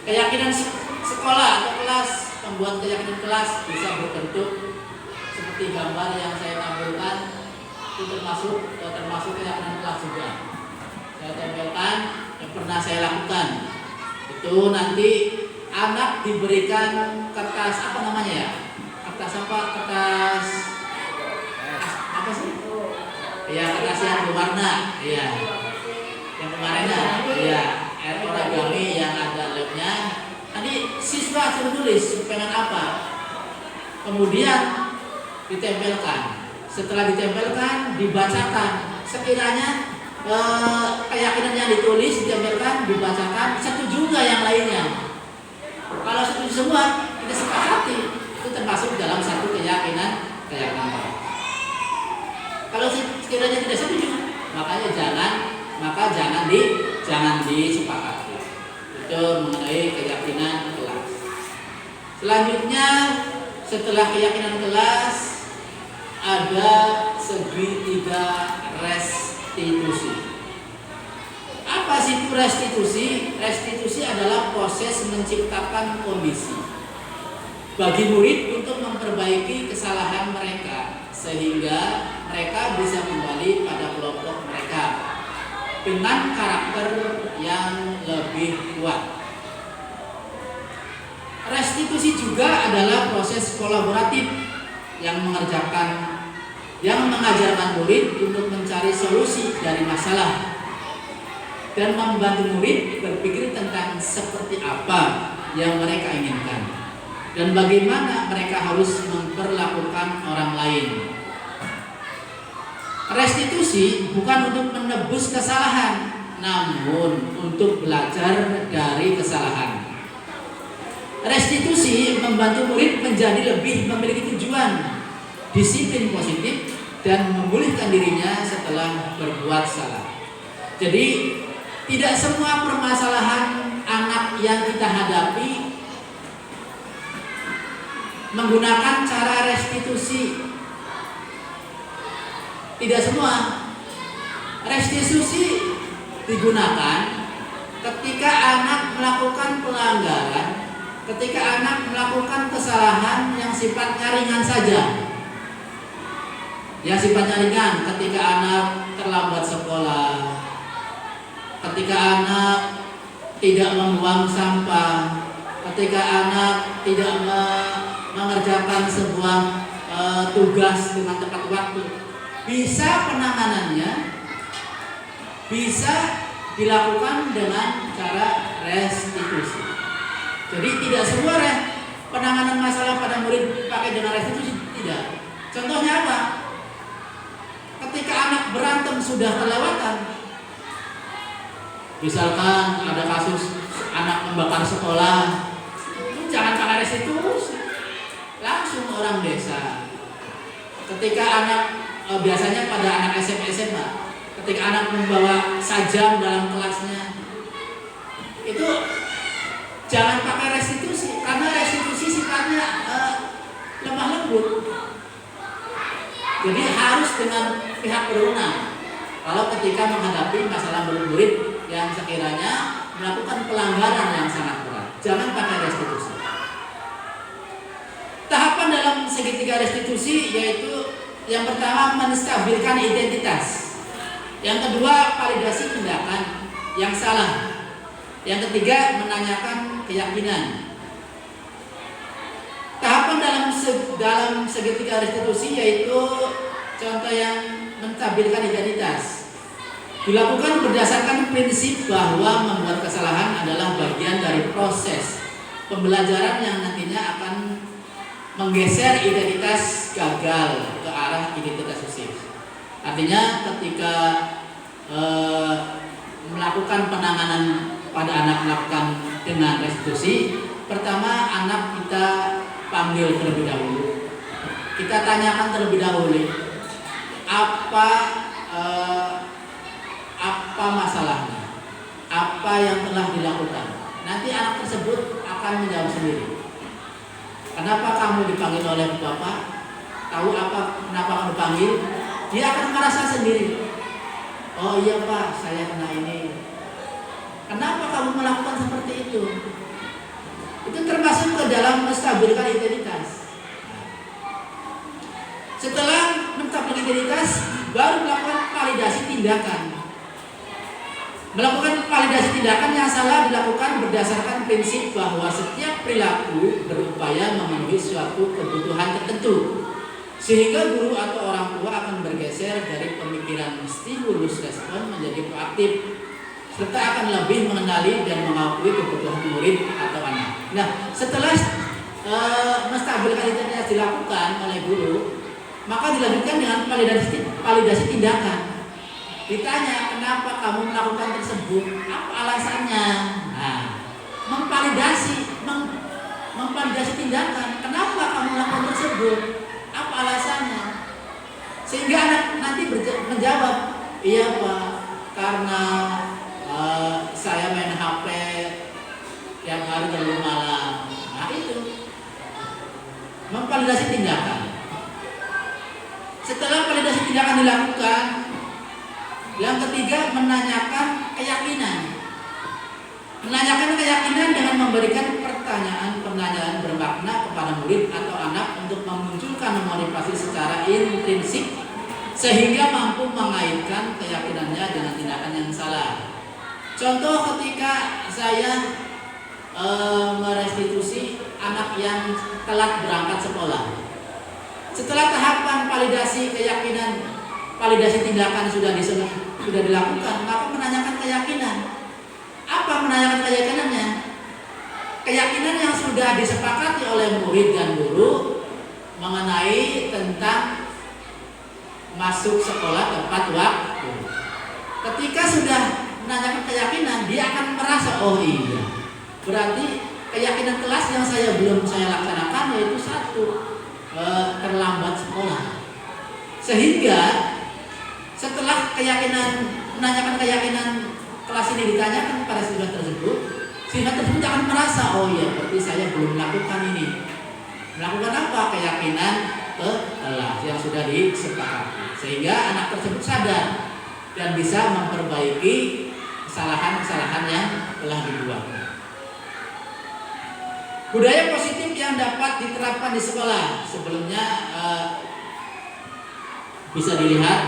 Keyakinan sekolah atau kelas, pembuat keyakinan kelas bisa berbentuk seperti gambar yang saya tampilkan. Itu termasuk keyakinan kelas juga. Saya tempelkan yang pernah saya lakukan. Itu nanti anak diberikan kertas apa namanya ya? Kertas apa sih? Ya, kertas yang berwarna. Iya. Yang kemarinnya, ya, origami yang ada labnya. Nanti siswa suruh tulis pengen apa, kemudian ditempelkan. Setelah ditempelkan, dibacakan. Sekiranya keyakinan yang ditulis ditempelkan, dibacakan, setuju nggak yang lainnya? Kalau setuju semua, kita sepakati. Itu termasuk dalam satu keyakinan. Kalau sekiranya tidak setuju, maka jangan disepakati. Itu mengenai keyakinan kelas. Selanjutnya, setelah keyakinan kelas ada segitiga restitusi. Apa sih itu restitusi? Restitusi adalah proses menciptakan kondisi bagi murid untuk memperbaiki kesalahan mereka sehingga mereka bisa kembali pada kelompok mereka dengan karakter yang lebih kuat. Restitusi juga adalah proses kolaboratif yang mengajarkan murid untuk mencari solusi dari masalah dan membantu murid berpikir tentang seperti apa yang mereka inginkan. dan bagaimana mereka harus memperlakukan orang lain. Restitusi bukan untuk menebus kesalahan, namun untuk belajar dari kesalahan. Restitusi membantu murid menjadi lebih memiliki tujuan, disiplin positif, dan memulihkan dirinya setelah berbuat salah. Jadi tidak semua permasalahan anak yang kita hadapi menggunakan cara restitusi. Tidak semua. Restitusi digunakan ketika anak melakukan pelanggaran, ketika anak melakukan kesalahan yang sifatnya ringan saja. Yang sifatnya ringan, ketika anak terlambat sekolah, ketika anak tidak membuang sampah, ketika anak tidak mengerjakan sebuah tugas dengan tepat waktu, bisa penanganannya bisa dilakukan dengan cara restitusi. Jadi tidak semua penanganan masalah pada murid pakai dengan restitusi, tidak. Contohnya apa? Ketika anak berantem sudah kelewatan, misalkan ada kasus anak membakar sekolah, jangan pakai restitusi, langsung orang desa. Ketika anak biasanya pada anak SMP SMA, ketika anak membawa sajam dalam kelasnya, itu jangan pakai restitusi, karena restitusi sifatnya lemah lembut. Jadi harus dengan pihak berwenang. Kalau ketika menghadapi masalah murid yang sekiranya melakukan pelanggaran yang sangat berat, jangan pakai restitusi. Tahapan dalam segitiga restitusi yaitu yang pertama menstabilkan identitas, yang kedua validasi tindakan yang salah, yang ketiga menanyakan keyakinan. Tahapan dalam segitiga restitusi yaitu contoh yang menstabilkan identitas dilakukan berdasarkan prinsip bahwa membuat kesalahan adalah bagian dari proses pembelajaran yang nantinya akan menggeser identitas gagal ke arah identitas sukses. Artinya ketika melakukan penanganan pada anak melakukan dengan restitusi, pertama anak kita panggil terlebih dahulu, kita tanyakan terlebih dahulu apa masalahnya, apa yang telah dilakukan. Nanti anak tersebut akan menjawab sendiri. Kenapa kamu dipanggil oleh bapak? Tahu kenapa kamu dipanggil? Dia akan merasa sendiri. Oh iya pak, saya kena ini. Kenapa kamu melakukan seperti itu? Itu termasuk ke dalam menstabilkan identitas. Setelah menstabilkan identitas, baru melakukan validasi tindakan. Melakukan validasi tindakan yang salah dilakukan berdasarkan prinsip bahwa setiap perilaku berupaya memenuhi suatu kebutuhan tertentu, sehingga guru atau orang tua akan bergeser dari pemikiran stimulus respon menjadi proaktif, serta akan lebih mengenali dan mengakui kebutuhan murid atau anak. Nah, setelah menstabilkan identitas dilakukan oleh guru, maka dilanjutkan dengan validasi tindakan. Ditanya, kenapa kamu melakukan tersebut? Apa alasannya? Nah, memvalidasi tindakan. Kenapa kamu melakukan tersebut? Apa alasannya? Sehingga anak nanti menjawab, iya pak, karena saya main HP tiap hari terlalu malam. Nah itu memvalidasi tindakan. Setelah validasi tindakan dilakukan, yang ketiga menanyakan keyakinan. Menanyakan keyakinan dengan memberikan pertanyaan bermakna kepada murid atau anak untuk memunculkan motivasi secara intrinsik sehingga mampu mengaitkan keyakinannya dengan tindakan yang salah. Contoh ketika saya merestitusi anak yang telat berangkat sekolah. Setelah tahapan validasi keyakinan, validasi tindakan sudah dilakukan, maka menanyakan keyakinan. Apa menanyakan keyakinannya? keyakinan yang sudah disepakati oleh murid dan guru mengenai tentang masuk sekolah tepat waktu. Ketika sudah menanyakan keyakinan, dia akan merasa, oh iya, berarti keyakinan kelas yang belum saya laksanakan yaitu satu, terlambat sekolah. Sehingga setelah menanyakan keyakinan kelas ini ditanyakan kepada siswa tersebut akan merasa, oh iya, berarti saya belum melakukan ini. Melakukan apa? Keyakinan ke kelas yang sudah disepakati. Sehingga anak tersebut sadar dan bisa memperbaiki kesalahan-kesalahan yang telah dibuat. Budaya positif yang dapat diterapkan di sekolah. Sebelumnya bisa dilihat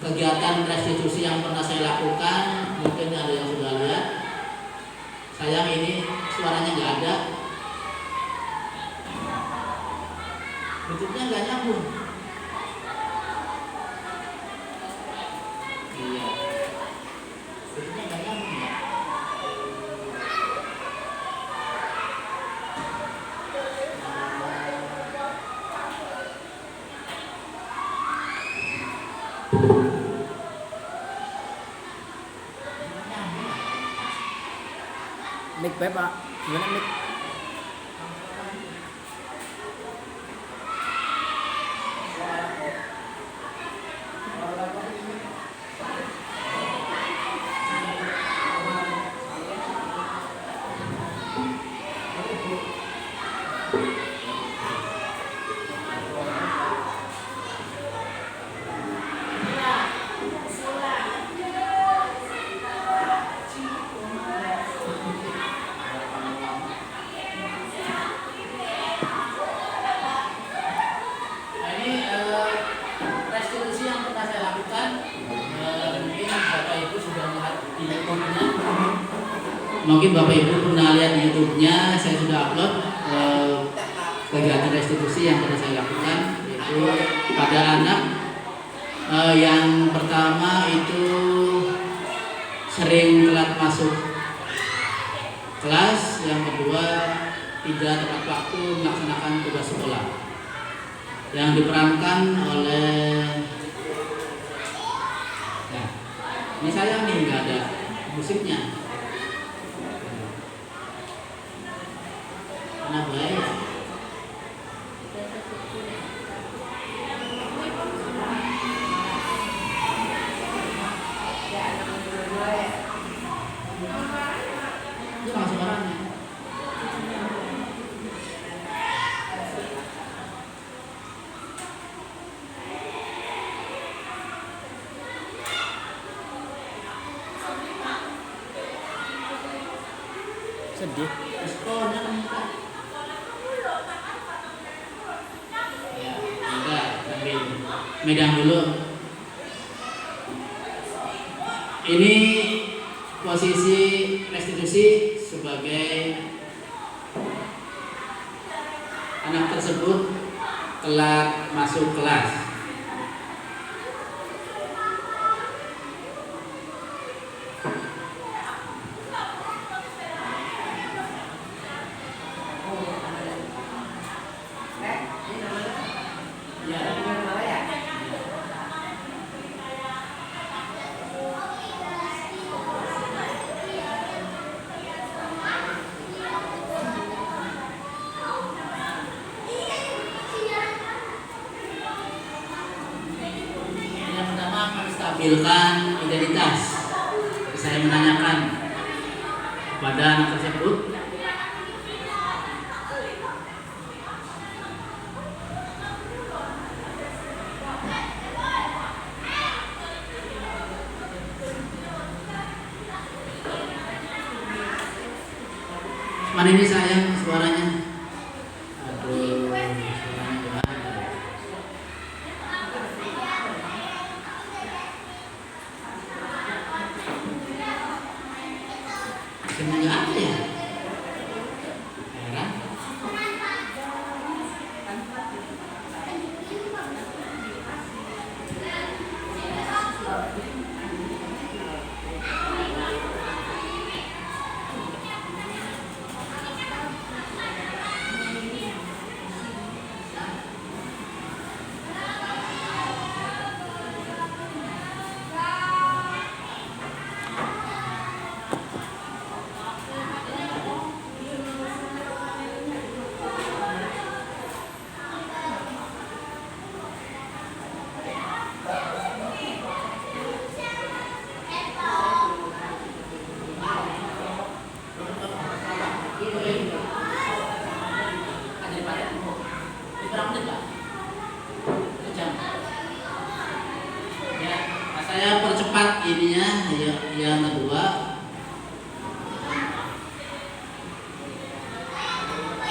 kegiatan restitusi yang pernah saya lakukan. Mungkin ada yang sudah lihat. Sayang ini suaranya nggak ada. Bentuknya nggak nyambung. Iya. Bentuknya nggak nyambung ya. Mic Pak, gimana mic? Mungkin Bapak Ibu pernah lihat di YouTube-nya, saya sudah upload kegiatan restitusi yang pernah saya lakukan, yaitu pada anak yang pertama itu sering telat masuk kelas, yang kedua tidak tepat waktu melaksanakan tugas sekolah, yang diperankan oleh, nah, ini sayang nih nggak ada musiknya. Nah, baik. Itu langsung orangnya. Sedih. Responnya minta. Megang dulu. Ini posisi restitusi sebagai anak tersebut telat masuk kelas. Stabilkan identitas. Saya menanyakan kepada anak tersebut, mana ini sayang suaranya? Aduh, suaranya gimana? Semuanya apa ya? Heran.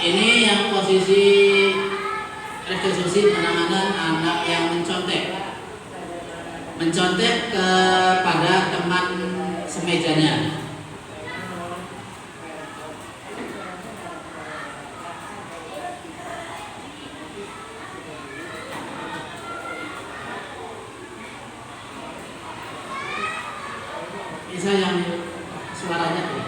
Ini yang posisi restitusi penanganan anak yang mencontek kepada teman semejanya. Bisa yang suaranya tuh.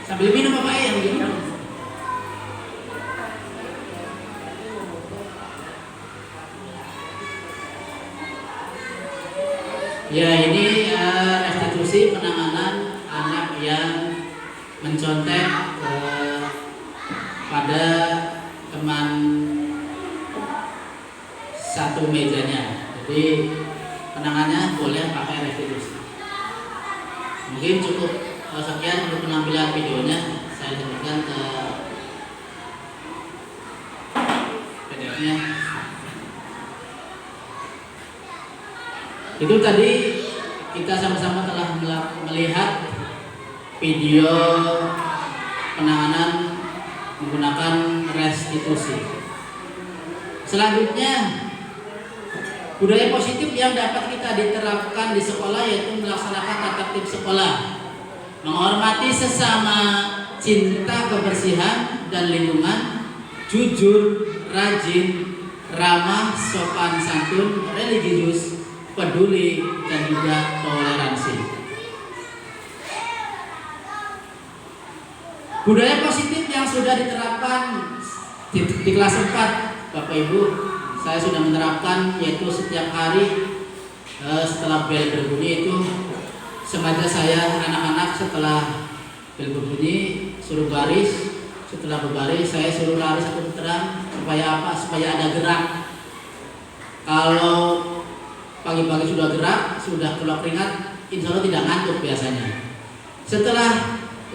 Sambil minum apa yang gitu? Ya, ini restitusi penanganan anak yang mencontek pada teman satu mejanya. Jadi penanganannya boleh pakai restitusi. Mungkin cukup sekian untuk penampilan videonya. Saya lanjutkan ke PDF-nya. Itu tadi kita sama-sama telah melihat video penanganan menggunakan restitusi. Selanjutnya, budaya positif yang dapat kita diterapkan di sekolah yaitu melaksanakan tata tertib sekolah, menghormati sesama, cinta kebersihan dan lingkungan, jujur, rajin, ramah, sopan santun, religius, peduli, dan juga toleransi. Budaya positif yang sudah diterapkan di kelas 4, Bapak Ibu, saya sudah menerapkan, yaitu setiap hari setelah bel berbunyi itu sengaja saya anak-anak setelah bel berbunyi suruh baris, setelah berbaris saya suruh lari satu putaran. Supaya apa? Supaya ada gerak. Kalau pagi-pagi sudah gerak, sudah keluar keringat, insya Allah tidak ngantuk biasanya. Setelah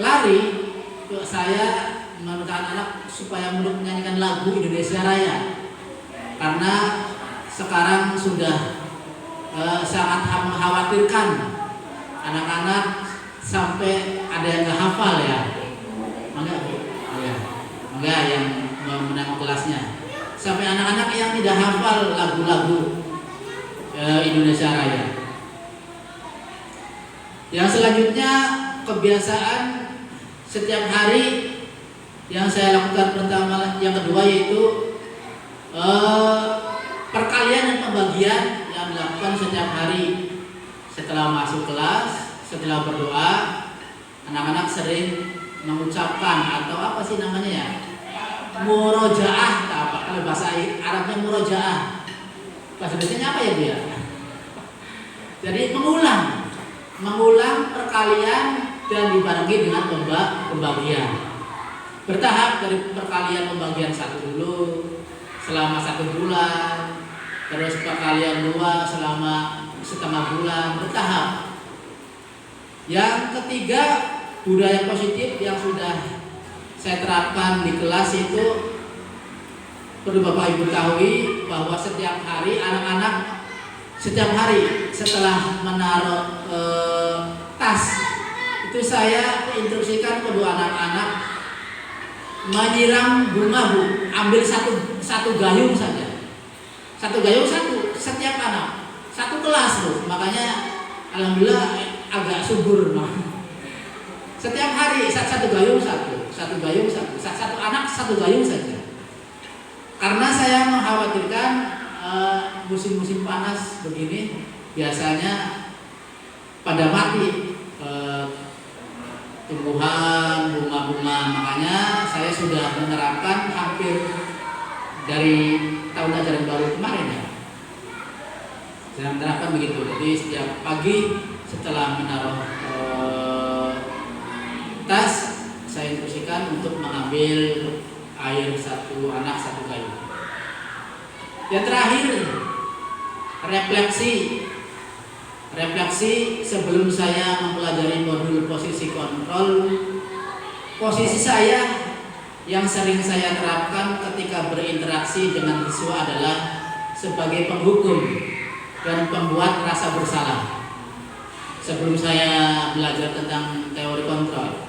lari, saya meminta anak supaya menyanyikan lagu Indonesia Raya, karena sekarang sudah sangat mengkhawatirkan anak-anak sampai ada yang nggak hafal ya, enggak yang menang kelasnya, sampai anak-anak yang tidak hafal lagu-lagu Indonesia Raya. Yang selanjutnya, kebiasaan setiap hari yang saya lakukan pertama, yang kedua yaitu perkalian dan pembagian yang dilakukan setiap hari. Setelah masuk kelas, setelah berdoa, anak-anak sering mengucapkan atau apa sih namanya ya, murojaah, apa kalau bahasa Arabnya murojaah, bahasa Indonesianya apa ya Bu ya? Jadi mengulang perkalian dan dibarengi dengan pembagian bertahap, dari perkalian pembagian 1 dulu selama 1 bulan, terus perkalian 2 selama setengah bulan, bertahap. Yang ketiga, budaya positif yang sudah saya terapkan di kelas itu, perlu Bapak Ibu ketahui bahwa setiap hari anak-anak setiap hari setelah menaruh tas itu saya instruksikan kedua anak-anak menyiram bunga Bu, ambil satu gayung saja, satu gayung setiap anak, satu kelas Bu, makanya alhamdulillah agak subur setiap hari satu gayung satu anak satu gayung saja, karena saya mengkhawatirkan musim-musim panas begini biasanya pada mati tumbuhan, bunga-bunga. Makanya saya sudah menerapkan hampir dari tahun ajaran baru kemarin ya, saya menerapkan begitu. Jadi setiap pagi setelah menaruh tas, saya instruksikan untuk mengambil air satu anak satu gayung. Yang terakhir, refleksi. refleksi sebelum saya mempelajari modul posisi kontrol. Posisi saya yang sering saya terapkan ketika berinteraksi dengan siswa adalah sebagai penghukum dan pembuat rasa bersalah. Sebelum saya belajar tentang teori kontrol,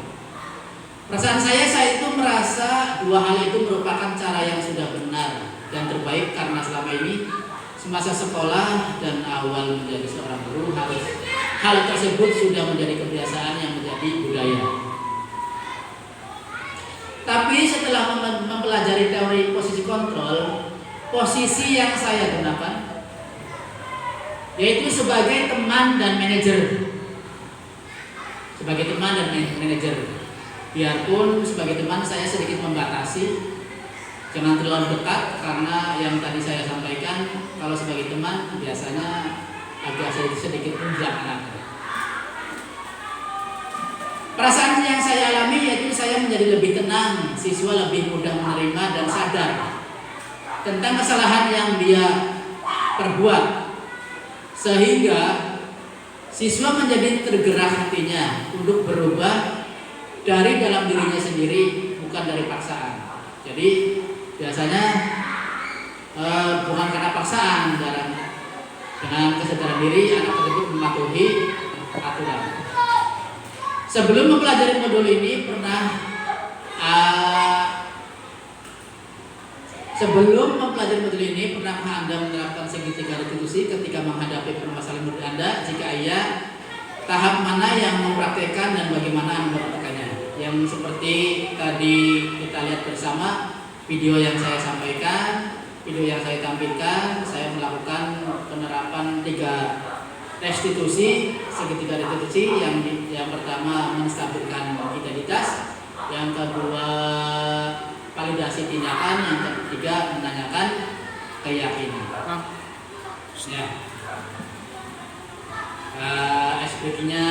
perasaan saya itu merasa dua hal itu merupakan cara yang sudah benar dan terbaik, karena selama ini semasa sekolah dan awal menjadi seorang guru hal tersebut sudah menjadi kebiasaan yang menjadi budaya. Tapi setelah mempelajari teori posisi kontrol, posisi yang saya gunakan yaitu sebagai teman dan manajer. Sebagai teman dan manajer. Biarpun sebagai teman saya sedikit membatasi, jangan terlalu dekat, karena yang tadi saya sampaikan, kalau sebagai teman biasanya agak sedikit menjauh. Perasaan yang saya alami yaitu saya menjadi lebih tenang, siswa lebih mudah menerima dan sadar tentang kesalahan yang dia perbuat, sehingga siswa menjadi tergerak hatinya untuk berubah dari dalam dirinya sendiri, bukan dari paksaan. Jadi biasanya bukan karena paksaan, dengan kesadaran diri anak tersebut mematuhi aturan. Sebelum mempelajari modul ini pernah Anda menerapkan segitiga restitusi ketika menghadapi permasalahan murid Anda? Jika iya, tahap mana yang mempraktekkan dan bagaimana Anda mempraktekannya? Yang seperti tadi kita lihat bersama video yang saya sampaikan, video yang saya tampilkan, saya melakukan penerapan 3 restitusi, segitiga restitusi. Yang pertama menstabilkan identitas, yang kedua validasi tindakan, yang ketiga menanyakan keyakinan. Ya. Ice breaking-nya,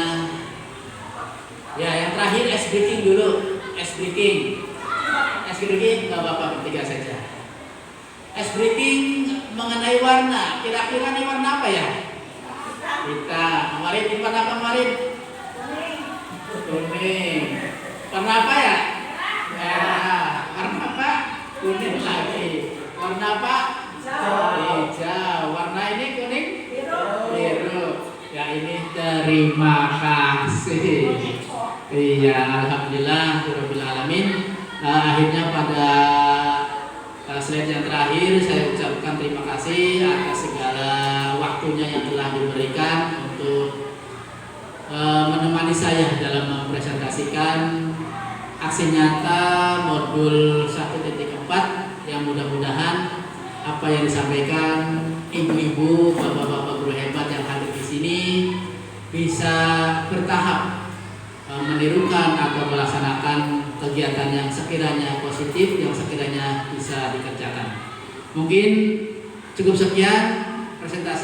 ya yang terakhir ice breaking dulu. Ice breaking nggak apa-apa, bertiga saja. Ice breaking mengenai warna, kira-kira ini warna apa ya? Kita kemarin di warna apa kemarin? Kuning. Warna apa ya? Merah. Warna apa? Kuning lagi. Warna apa? Hijau. Warna ini kuning? Biru. Ya ini terima kasih. Iya, alhamdulillah rabbil alamin. Akhirnya pada slide yang terakhir saya ucapkan terima kasih atas segala waktunya yang telah diberikan untuk menemani saya dalam mempresentasikan aksi nyata modul 1.4 yang mudah-mudahan apa yang disampaikan ibu-ibu, bapak-bapak guru hebat yang hadir di sini bisa bertahap menirukan atau melaksanakan kegiatan yang sekiranya positif, yang sekiranya bisa dikerjakan. Mungkin cukup sekian presentasi